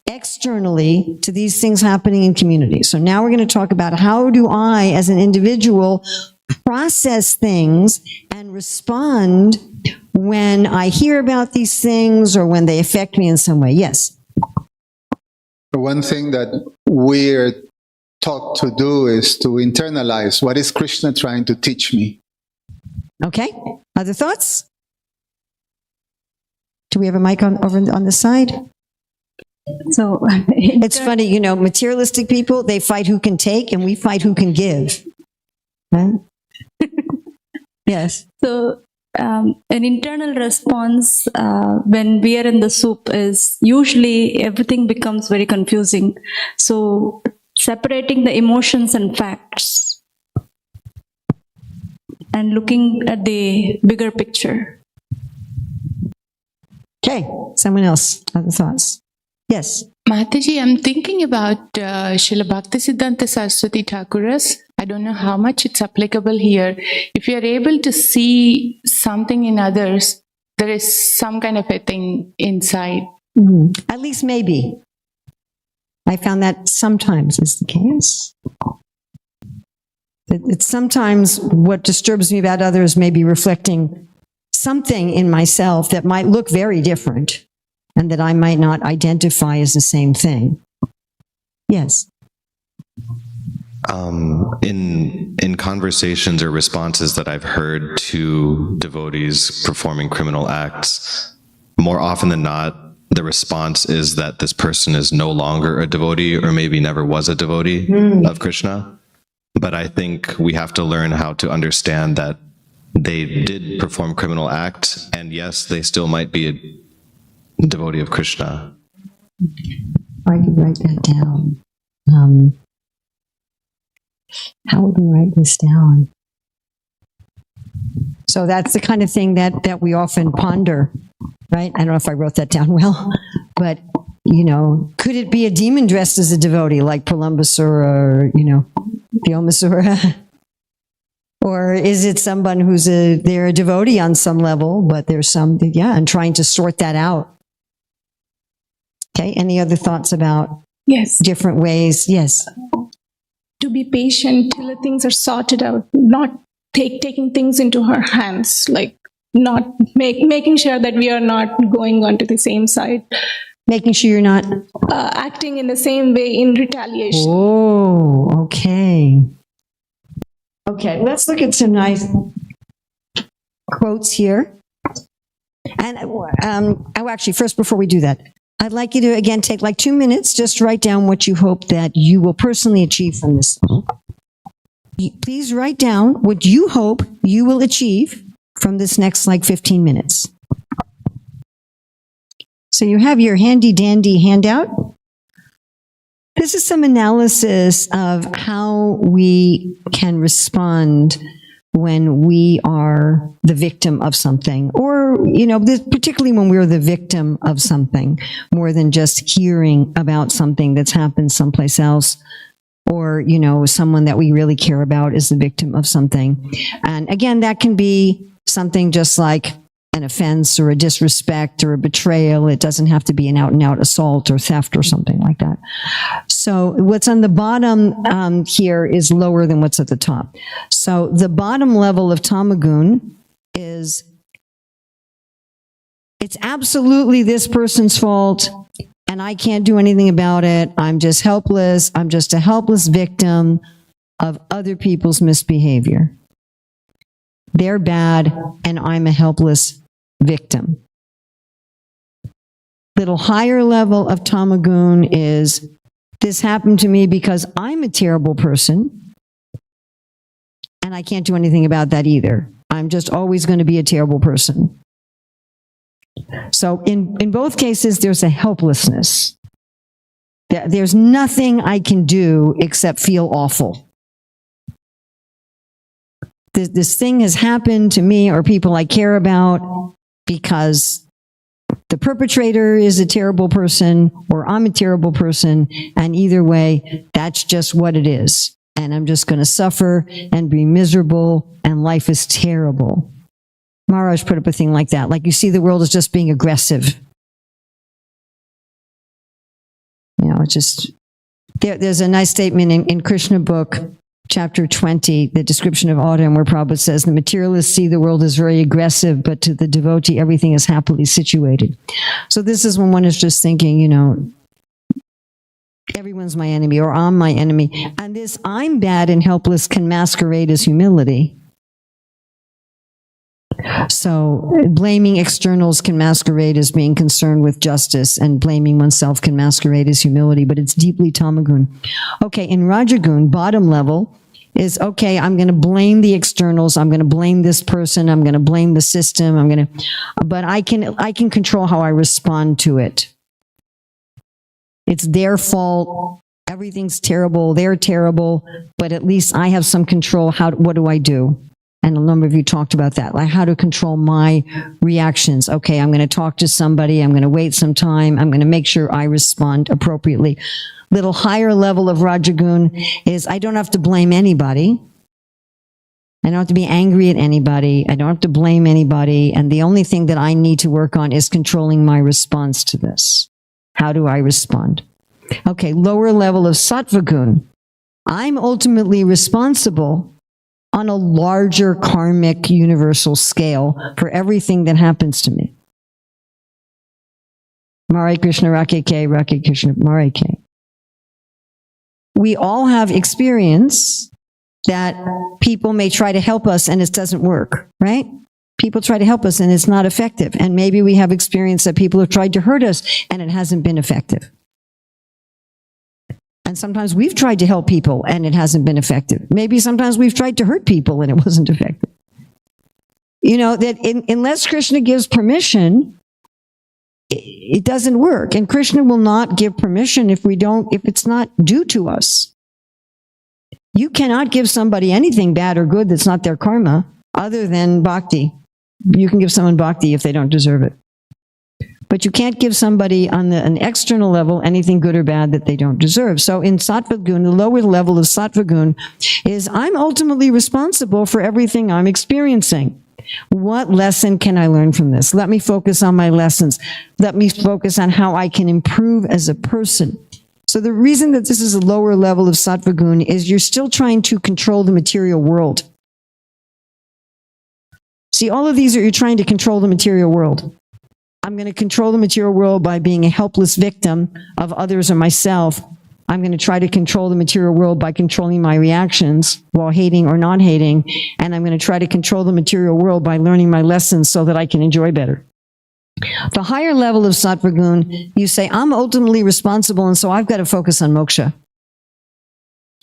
externally to these things happening in community. So now we're going to talk about how do I, as an individual, process things and respond when I hear about these things or when they affect me in some way. Yes. One thing that we're taught to do is to internalize what is Krishna trying to teach me. Okay. Other thoughts? Do we have a mic over on the side? So It's funny, you know, materialistic people, they fight who can take and we fight who can give. Right? Yes. So an internal response when we are in the soup is usually everything becomes very confusing. So separating the emotions and facts and looking at the bigger picture. Okay. Someone else. Other thoughts? Yes. Mataji, I'm thinking about Srila Bhaktisiddhanta Saraswati Thakura's. I don't know how much it's applicable here. If you're able to see something in others, there is some kind of a thing inside. Mm-hmm. At least maybe. I found that sometimes is the case. It's sometimes what disturbs me about others may be reflecting something in myself that might look very different and that I might not identify as the same thing. Yes. In conversations or responses that I've heard to devotees performing criminal acts, more often than not, the response is that this person is no longer a devotee or maybe never was a devotee of Krishna. But I think we have to learn how to understand that they did perform criminal act, and yes, they still might be a devotee of Krishna. I could write that down. How would we write this down? So that's the kind of thing that we often ponder, right? I don't know if I wrote that down well, but, you know, could it be a demon dressed as a devotee like Pralambasura or, you know, Vyomasura? Or is it someone who's they're a devotee on some level, but there's some, yeah, and trying to sort that out. Okay, any other thoughts about different ways? Yes. To be patient till the things are sorted out, not taking things into her hands, like not making sure that we are not going onto the same side. Making sure you're not acting in the same way in retaliation. Oh, okay. Okay, let's look at some nice quotes here. And actually, first, before we do that, I'd like you to, again, take like 2 minutes, just write down what you hope that you will personally achieve from this. Please write down what you hope you will achieve from this next like 15 minutes. So you have your handy dandy handout. This is some analysis of how we can respond when we are the victim of something, or, you know, particularly when we're the victim of something, more than just hearing about something that's happened someplace else, or, you know, someone that we really care about is the victim of something. And again, that can be something just like an offense or a disrespect or a betrayal. It doesn't have to be an out-and-out assault or theft or something like that. So what's on the bottom here is lower than what's at the top. So the bottom level of tamagun is, it's absolutely this person's fault and I can't do anything about it. I'm just helpless. I'm just a helpless victim of other people's misbehavior. They're bad and I'm a helpless victim. Little higher level of tamagun is, this happened to me because I'm a terrible person and I can't do anything about that either. I'm just always going to be a terrible person. So in both cases, there's a helplessness. There's nothing I can do except feel awful. This thing has happened to me or people I care about because the perpetrator is a terrible person or I'm a terrible person, and either way, that's just what it is. And I'm just going to suffer and be miserable, and life is terrible. Maharaj put up a thing like that, like you see the world as just being aggressive. You know, it's just, there's a nice statement in Krishna book chapter 20, the description of autumn, where Prabhupada says, the materialists see the world as very aggressive, but to the devotee, everything is happily situated. So this is when one is just thinking, everyone's my enemy, or I'm my enemy. And this I'm bad and helpless can masquerade as humility. So blaming externals can masquerade as being concerned with justice, and blaming oneself can masquerade as humility, but it's deeply tamagun. Okay, in Rajagun, bottom level is, okay, I'm going to blame the externals, I'm going to blame this person, I'm going to blame the system, but I can control how I respond to it. It's their fault, everything's terrible, they're terrible, but at least I have some control. What do I do? And a number of you talked about that, like how to control my reactions. Okay, I'm going to talk to somebody, I'm going to wait some time, I'm going to make sure I respond appropriately. Little higher level of Rajagun is, I don't have to blame anybody. I don't have to be angry at anybody. I don't have to blame anybody. And the only thing that I need to work on is controlling my response to this. How do I respond? Okay, lower level of Sattvagun. I'm ultimately responsible on a larger karmic universal scale for everything that happens to me. Mare Krishna Rake Krishna Mare Ke. We all have experience that people may try to help us and it doesn't work, right? People try to help us and it's not effective. And maybe we have experience that people have tried to hurt us and it hasn't been effective. And sometimes we've tried to help people and it hasn't been effective. Maybe sometimes we've tried to hurt people and it wasn't effective. Unless Krishna gives permission, it doesn't work. And Krishna will not give permission if it's not due to us. You cannot give somebody anything bad or good that's not their karma, other than bhakti. You can give someone bhakti if they don't deserve it. But you can't give somebody on an external level anything good or bad that they don't deserve. So in Sattva Gun, the lower level of Sattva Gun is, I'm ultimately responsible for everything I'm experiencing. What lesson can I learn from this? Let me focus on my lessons. Let me focus on how I can improve as a person. So the reason that this is a lower level of Sattva Gun is you're still trying to control the material world. See, all of these you're trying to control the material world. I'm going to control the material world by being a helpless victim of others or myself. I'm going to try to control the material world by controlling my reactions while hating or not hating. And I'm going to try to control the material world by learning my lessons so that I can enjoy better. The higher level of Sattva Gun, you say, I'm ultimately responsible, and so I've got to focus on moksha.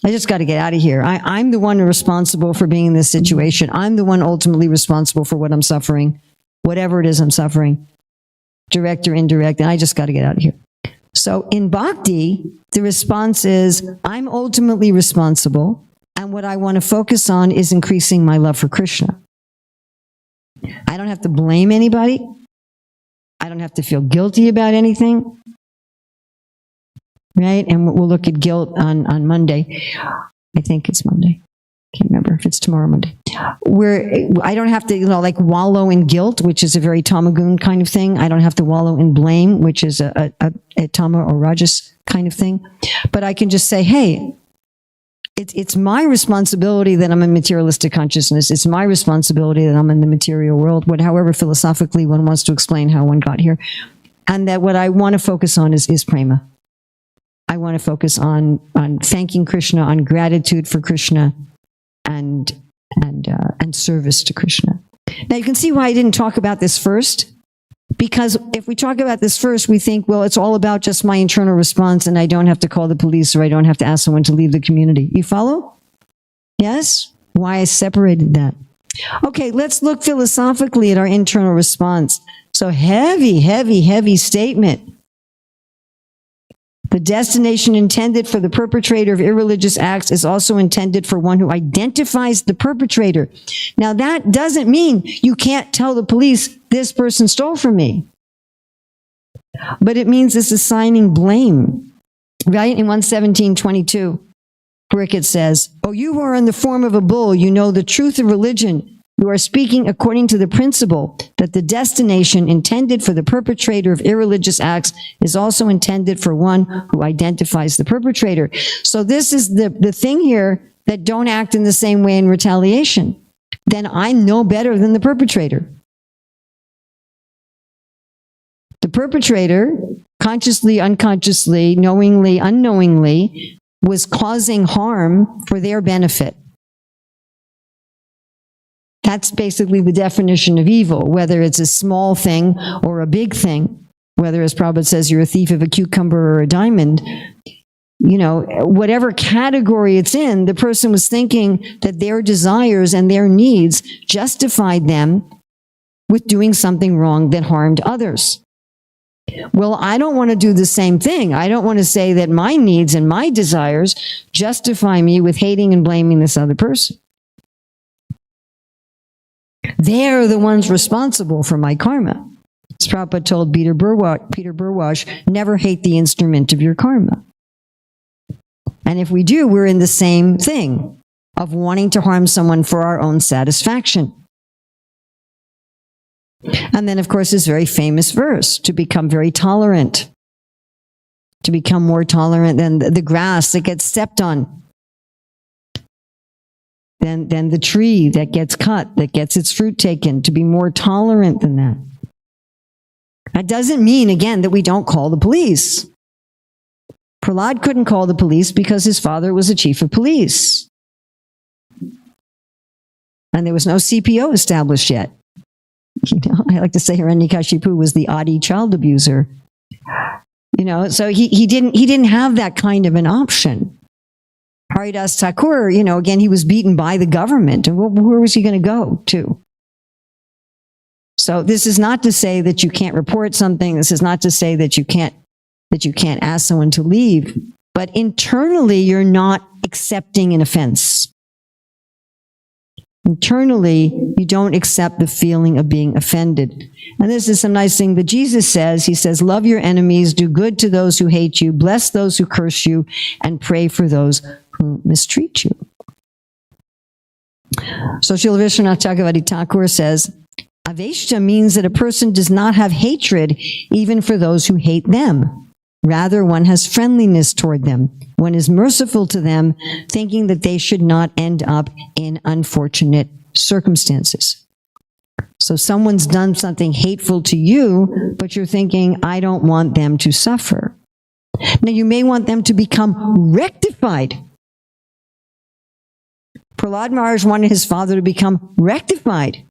I just got to get out of here. I'm the one responsible for being in this situation. I'm the one ultimately responsible for what I'm suffering, whatever it is I'm suffering, direct or indirect, and I just got to get out of here. So in bhakti, the response is, I'm ultimately responsible, and what I want to focus on is increasing my love for Krishna. I don't have to blame anybody. I don't have to feel guilty about anything. Right? And we'll look at guilt on Monday. I think it's Monday. Can't remember if it's tomorrow or Monday. Where I don't have to, like wallow in guilt, which is a very tamagun kind of thing. I don't have to wallow in blame, which is a tama or rajas kind of thing. But I can just say, hey, it's my responsibility that I'm in materialistic consciousness. It's my responsibility that I'm in the material world, however philosophically one wants to explain how one got here. And that what I want to focus on is prema. I want to focus on thanking Krishna, on gratitude for Krishna, and service to Krishna. Now you can see why I didn't talk about this first, because if we talk about this first, we think, well, it's all about just my internal response, and I don't have to call the police or I don't have to ask someone to leave the community. You follow? Yes? Why I separated that. Okay, let's look philosophically at our internal response. So heavy statement. The destination intended for the perpetrator of irreligious acts is also intended for one who identifies the perpetrator. Now, that doesn't mean you can't tell the police, this person stole from me. But it means it's assigning blame. Right? In 117:22, Brickett says, "Oh, you who are in the form of a bull, you know the truth of religion. You are speaking according to the principle that the destination intended for the perpetrator of irreligious acts is also intended for one who identifies the perpetrator." So this is the thing here that don't act in the same way in retaliation, then I'm no better than the perpetrator. The perpetrator, consciously, unconsciously, knowingly, unknowingly, was causing harm for their benefit. That's basically the definition of evil, whether it's a small thing or a big thing, whether, as Prabhupada says, you're a thief of a cucumber or a diamond. You know, whatever category it's in, the person was thinking that their desires and their needs justified them with doing something wrong that harmed others. Well, I don't want to do the same thing. I don't want to say that my needs and my desires justify me with hating and blaming this other person. They're the ones responsible for my karma. As Prabhupada told Peter Burwash, never hate the instrument of your karma. And if we do, we're in the same thing of wanting to harm someone for our own satisfaction. And then, of course, this very famous verse, to become very tolerant, to become more tolerant than the grass that gets stepped on, than the tree that gets cut, that gets its fruit taken, to be more tolerant than that. That doesn't mean, again, that we don't call the police. Prahlad couldn't call the police because his father was a chief of police. And there was no CPO established yet. You know, I like to say Hiranyakashipu was the Adi child abuser. You know, so he didn't have that kind of an option. Haridas Thakur, you know, again, he was beaten by the government. And where was he going to go to? So this is not to say that you can't report something. This is not to say that you can't ask someone to leave. But internally, you're not accepting an offense. Internally, you don't accept the feeling of being offended. And this is some nice thing that Jesus says. He says, love your enemies, do good to those who hate you, bless those who curse you, and pray for those who mistreat you. So Srila Vishwanath Chakravarti Thakur says, Aveshta means that a person does not have hatred even for those who hate them. Rather, one has friendliness toward them. One is merciful to them, thinking that they should not end up in unfortunate circumstances. So someone's done something hateful to you, but you're thinking, I don't want them to suffer. Now, you may want them to become rectified. Prahlad Maharaj wanted his father to become rectified.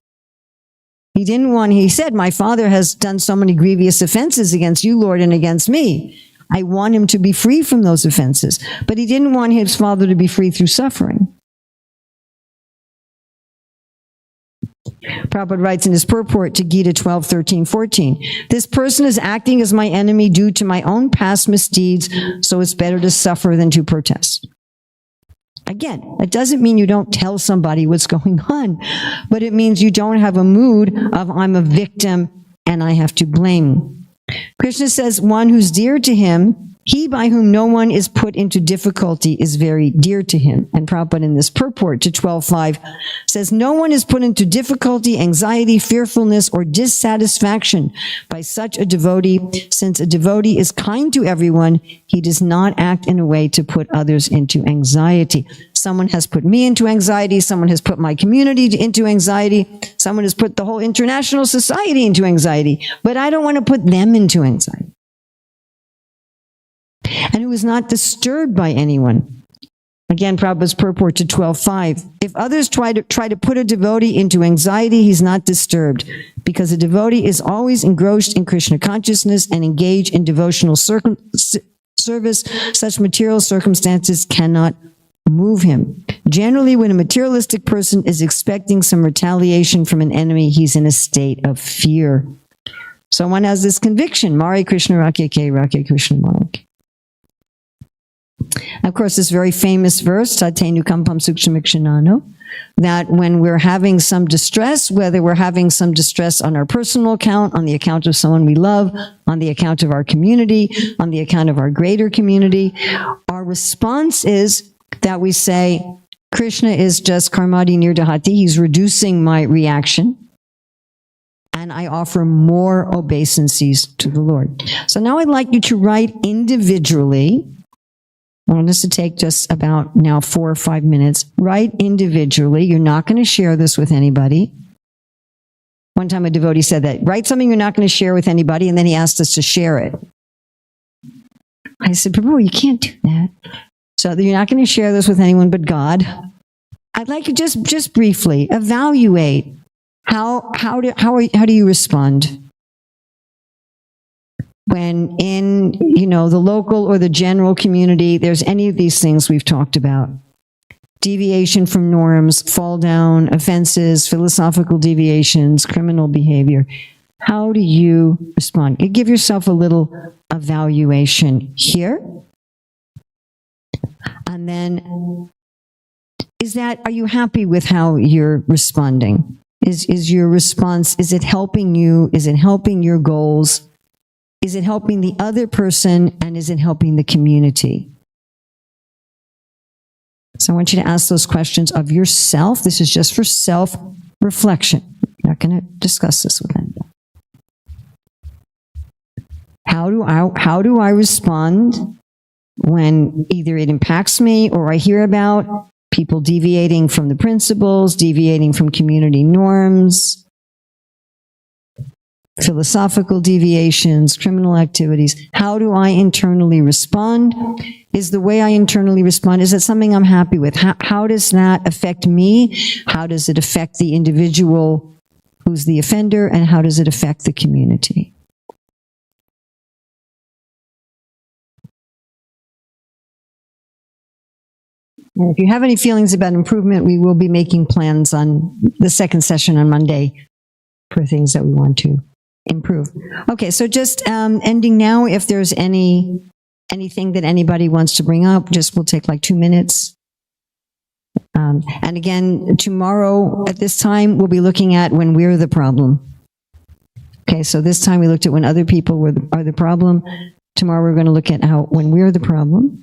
He said, my father has done so many grievous offenses against you, Lord, and against me. I want him to be free from those offenses. But he didn't want his father to be free through suffering. Prabhupada writes in his purport to Gita 12:13-14, this person is acting as my enemy due to my own past misdeeds, so it's better to suffer than to protest. Again, it doesn't mean you don't tell somebody what's going on, but it means you don't have a mood of I'm a victim and I have to blame. Krishna says one who's dear to him, he by whom no one is put into difficulty is very dear to him. And Prabhupada in this purport to 12.5 says, no one is put into difficulty, anxiety, fearfulness, or dissatisfaction by such a devotee. Since a devotee is kind to everyone, he does not act in a way to put others into anxiety. Someone has put me into anxiety. Someone has put my community into anxiety. Someone has put the whole international society into anxiety. But I don't want to put them into anxiety. And who is not disturbed by anyone. Again, Prabhupada's purport to 12.5. If others try to put a devotee into anxiety, he's not disturbed, because a devotee is always engrossed in Krishna consciousness and engaged in devotional service. Such material circumstances cannot move him. Generally, when a materialistic person is expecting some retaliation from an enemy, he's in a state of fear. So one has this conviction, Mare Krishna Rakhe Rakhe Krishna Mare. Of course, this very famous verse, Tatenu Kampam Sukshamikshanano, that when we're having some distress, whether we're having some distress on our personal account, on the account of someone we love, on the account of our community, on the account of our greater community, our response is that we say, Krishna is just karmadi nirdahati, he's reducing my reaction, and I offer more obeisances to the Lord. So now I'd like you to write individually I want us to take just about now 4 or 5 minutes, write individually. You're not going to share this with anybody. One time a devotee said that, write something you're not going to share with anybody, and then he asked us to share it. I said, Prabhu, you can't do that. So you're not going to share this with anyone but God. I'd like you just briefly evaluate how do you respond when in, the local or the general community, there's any of these things we've talked about. Deviation from norms, fall down, offenses, philosophical deviations, criminal behavior. How do you respond? You give yourself a little evaluation here. And then, are you happy with how you're responding? Is your response, is it helping you? Is it helping your goals? Is it helping the other person? And is it helping the community? So I want you to ask those questions of yourself. This is just for self-reflection. I'm not going to discuss this with anybody. How do I respond when either it impacts me or I hear about people deviating from the principles, deviating from community norms, philosophical deviations, criminal activities? How do I internally respond? Is the way I internally respond, is it something I'm happy with? How does that affect me? How does it affect the individual who's the offender? And how does it affect the community? And if you have any feelings about improvement, we will be making plans on the second session on Monday for things that we want to improve. Okay, so just ending now, if there's anything that anybody wants to bring up, we'll take like 2 minutes. And again, tomorrow at this time, we'll be looking at when we're the problem. Okay, so this time we looked at when other people are the problem. Tomorrow we're going to look at when we're the problem.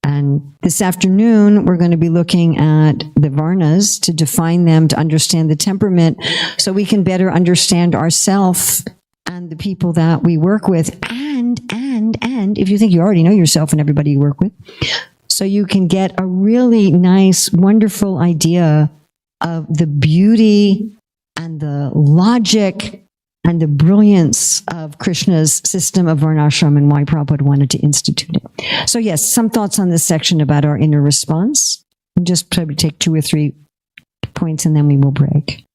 And this afternoon, we're going to be looking at the Varnas to define them, to understand the temperament, so we can better understand ourselves and the people that we work with. And if you think you already know yourself and everybody you work with, so you can get a really nice, wonderful idea of the beauty and the logic and the brilliance of Krishna's system of varnashram and why Prabhupada wanted to institute it. So yes, some thoughts on this section about our inner response. We'll just probably take 2 or 3 points and then we will break.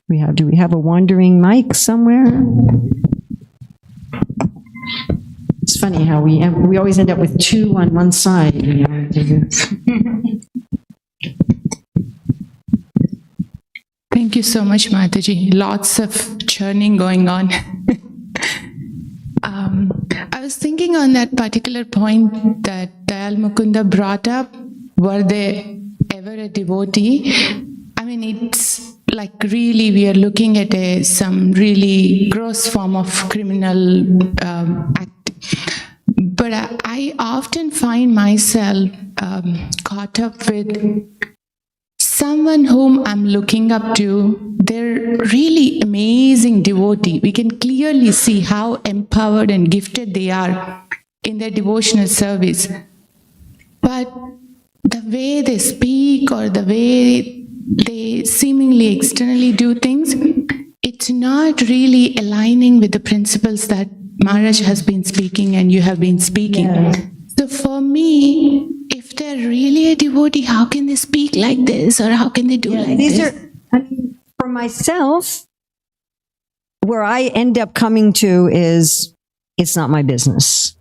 Do we have a wandering mic somewhere? It's funny how we always end up with 2 on one side. Thank you so much, Mataji. Lots of churning going on. I was thinking on that particular point that Dayal Mukunda brought up, were they ever a devotee? I mean, it's like really we are looking at some really gross form of criminal act. But I often find myself caught up with someone whom I'm looking up to. They're really amazing devotee. We can clearly see how empowered and gifted they are in their devotional service. But the way they speak or the way they seemingly externally do things, it's not really aligning with the principles that Maharaj has been speaking and you have been speaking. Yeah. So for me, if they're really a devotee, how can they speak like this or how can they do like this? For myself, where I end up coming to is, it's not my business.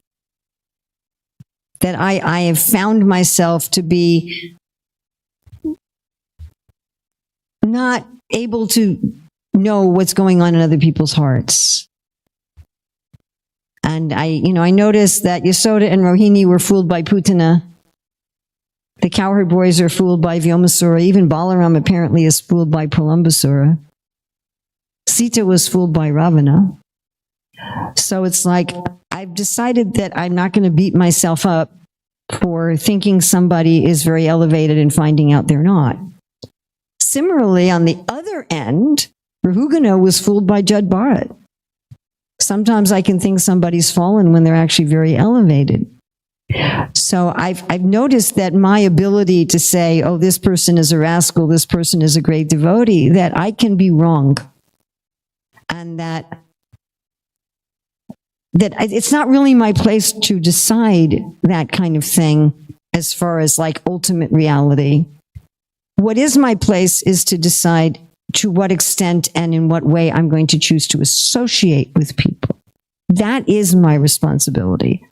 That I have found myself to be not able to know what's going on in other people's hearts. And I noticed that Yasoda and Rohini were fooled by Putana. The cowherd boys are fooled by Vyomasura. Even Balaram apparently is fooled by Pralambasura. Sita was fooled by Ravana. So it's like, I've decided that I'm not going to beat myself up for thinking somebody is very elevated and finding out they're not. Similarly, on the other end, Rahugana was fooled by Jud Bharat. sometimes I can think somebody's fallen when they're actually very elevated. So I've noticed that my ability to say, oh, this person is a rascal, this person is a great devotee, that I can be wrong. And that it's not really my place to decide that kind of thing as far as like ultimate reality. What is my place is to decide to what extent and in what way I'm going to choose to associate with people. That is my responsibility.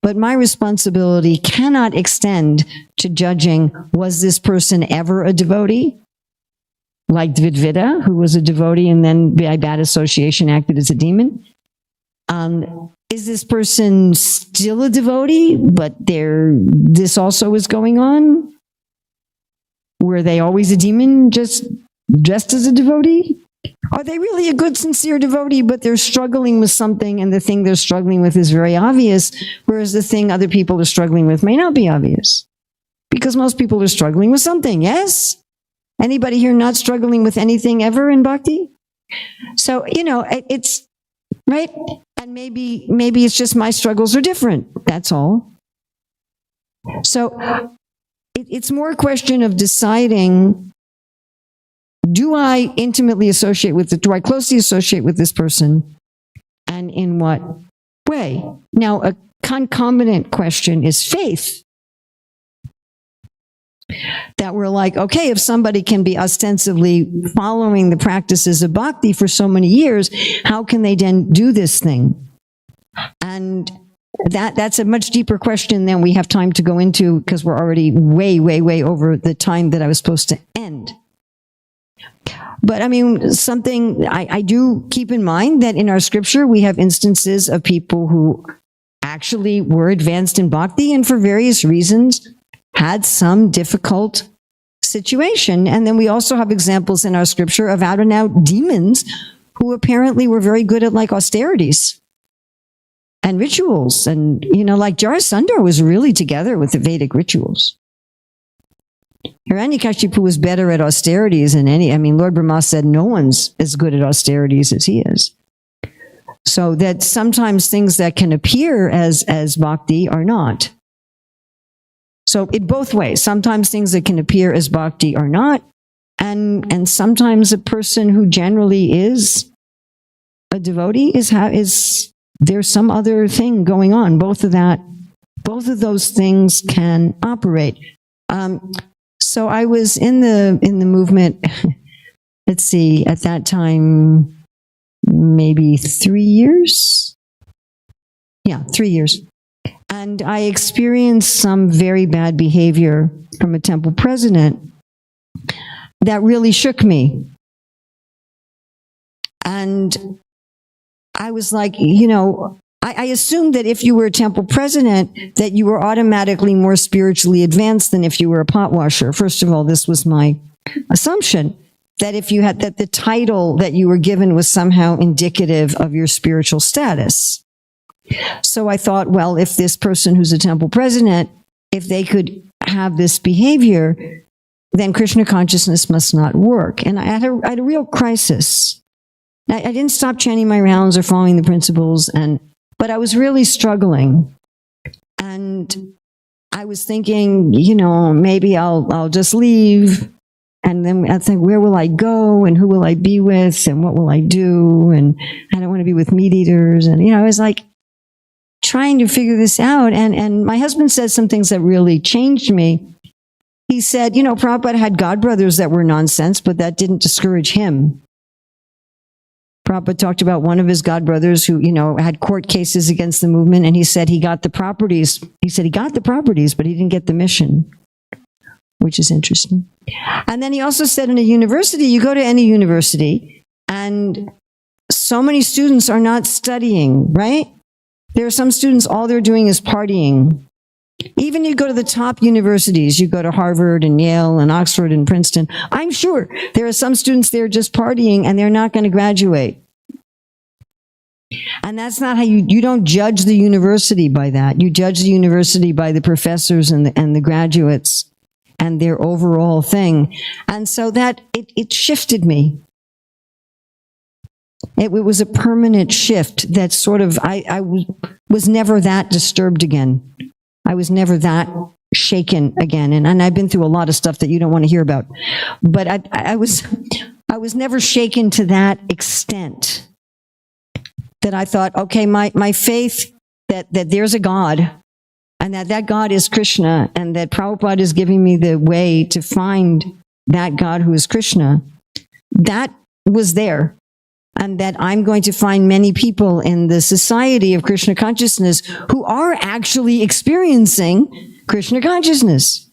But my responsibility cannot extend to judging, was this person ever a devotee? Like Dvidvita, who was a devotee and then by bad association acted as a demon. Is this person still a devotee, but this also is going on? Were they always a demon just as a devotee? Are they really a good, sincere devotee, but they're struggling with something, and the thing they're struggling with is very obvious, whereas the thing other people are struggling with may not be obvious? Because most people are struggling with something, yes? Anybody here not struggling with anything ever in bhakti? So, it's, right? And maybe it's just my struggles are different. That's all. So it's more a question of deciding, do I intimately associate with do I closely associate with this person? And in what way? Now, a concomitant question is faith. That we're like, okay, if somebody can be ostensibly following the practices of bhakti for so many years, how can they then do this thing? And that's a much deeper question than we have time to go into, because we're already way, way, way over the time that I was supposed to end. But I mean, something I do keep in mind that in our scripture, we have instances of people who actually were advanced in bhakti and for various reasons had some difficult situation. And then we also have examples in our scripture of out and out demons who apparently were very good at like austerities and rituals. And, like Jarasandha was really together with the Vedic rituals. Hiranyakashipu was better at austerities than Lord Brahma said no one's as good at austerities as he is. So that sometimes things that can appear as bhakti are not. So in both ways, sometimes things that can appear as bhakti are not, and sometimes a person who generally is a devotee is there's some other thing going on. Both of those things can operate. So I was in the movement. Let's see, at that time, maybe 3 years. Yeah, 3 years. And I experienced some very bad behavior from a temple president that really shook me. And I was like, I assumed that if you were a temple president, that you were automatically more spiritually advanced than if you were a pot washer. First of all, this was my assumption, that if you had, that the title that you were given was somehow indicative of your spiritual status. So I thought, well, if this person who's a temple president, if they could have this behavior, then Krishna consciousness must not work. And I had a real crisis. I didn't stop chanting my rounds or following the principles, but I was really struggling. And I was thinking, maybe I'll just leave. And then I think, where will I go? And who will I be with? And what will I do? And I don't want to be with meat eaters. And, I was like trying to figure this out. And my husband said some things that really changed me. He said, Prabhupada had godbrothers that were nonsense, but that didn't discourage him. Prabhupada talked about one of his godbrothers who, had court cases against the movement, and he said he got the properties. He said he got the properties, but he didn't get the mission, which is interesting. And then he also said in a university, you go to any university, and so many students are not studying, right? There are some students, all they're doing is partying. Even you go to the top universities, you go to Harvard and Yale and Oxford and Princeton, I'm sure there are some students there just partying and they're not going to graduate. And that's not how you don't judge the university by that. You judge the university by the professors and the graduates and their overall thing. And so that it shifted me. It was a permanent shift that sort of, I was never that disturbed again. I was never that shaken again. And I've been through a lot of stuff that you don't want to hear about. But I was never shaken to that extent that I thought, okay, my faith that there's a God and that God is Krishna and that Prabhupada is giving me the way to find that God who is Krishna, that was there. And that I'm going to find many people in the society of Krishna consciousness who are actually experiencing Krishna consciousness.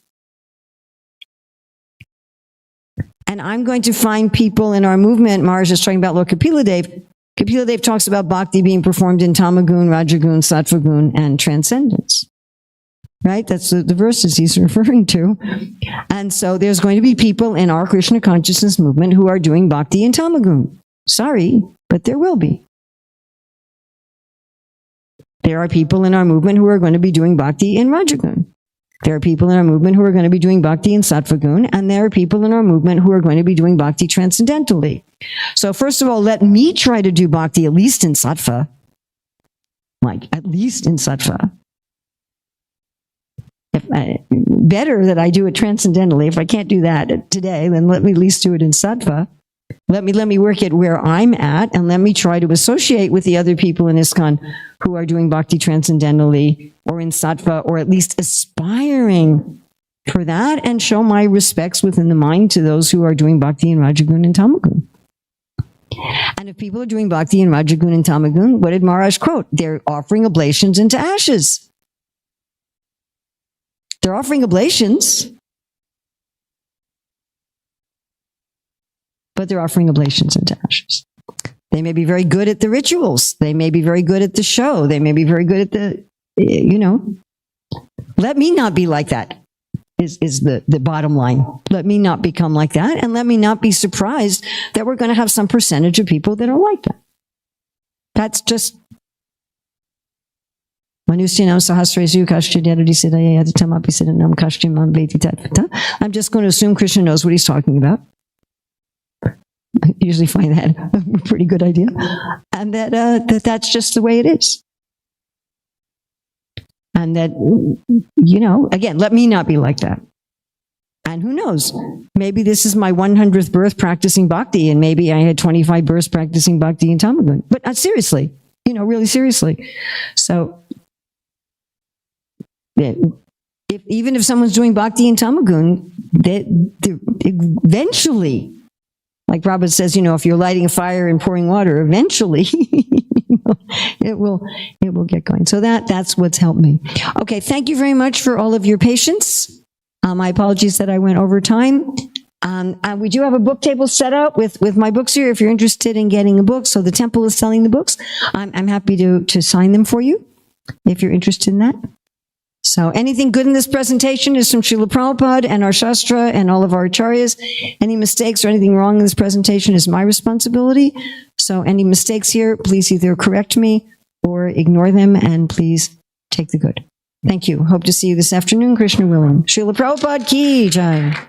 And I'm going to find people in our movement. Maharaj is talking about Lord Kapila Dev. Kapila Dev talks about bhakti being performed in tamagun, rajagun, sattvagun, and transcendence. Right? That's the verses he's referring to. And so there's going to be people in our Krishna consciousness movement who are doing bhakti in tamagun. Sorry, but there will be. There are people in our movement who are going to be doing bhakti in rajagun. There are people in our movement who are going to be doing bhakti in sattvagun, and there are people in our movement who are going to be doing bhakti transcendentally. So first of all, let me try to do bhakti at least in sattva. Like, at least in sattva. Better that I do it transcendentally. If I can't do that today, then let me at least do it in sattva. Let me work it where I'm at, and let me try to associate with the other people in ISKCON who are doing bhakti transcendentally or in sattva, or at least aspiring for that, and show my respects within the mind to those who are doing bhakti in rajagun and tamagun. And if people are doing bhakti in rajagun and tamagun, what did Maharaj quote? They're offering oblations into ashes. They're offering oblations, but they're offering oblations into ashes. They may be very good at the rituals. They may be very good at the show. They may be very good at the, Let me not be like that, is the bottom line. Let me not become like that, and let me not be surprised that we're going to have some percentage of people that are like that. That's just... I'm just going to assume Krishna knows what he's talking about. I usually find that a pretty good idea. And that's just the way it is. And that, again, let me not be like that. And who knows? Maybe this is my 100th birth practicing bhakti, and maybe I had 25 births practicing bhakti in tamagun. But seriously, really seriously. So, even if someone's doing bhakti in tamagun, eventually, like Prabhupada says, if you're lighting a fire and pouring water, eventually it will get going. So that's what's helped me. Okay, thank you very much for all of your patience. My apologies that I went over time. And we do have a book table set up with my books here if you're interested in getting a book. So the temple is selling the books. I'm happy to sign them for you if you're interested in that. So anything good in this presentation is from Srila Prabhupada and our Shastra and all of our Acharyas. Any mistakes or anything wrong in this presentation is my responsibility. So any mistakes here, please either correct me or ignore them, and please take the good. Thank you. Hope to see you this afternoon, Krishna willing. Srila Prabhupada ki jai.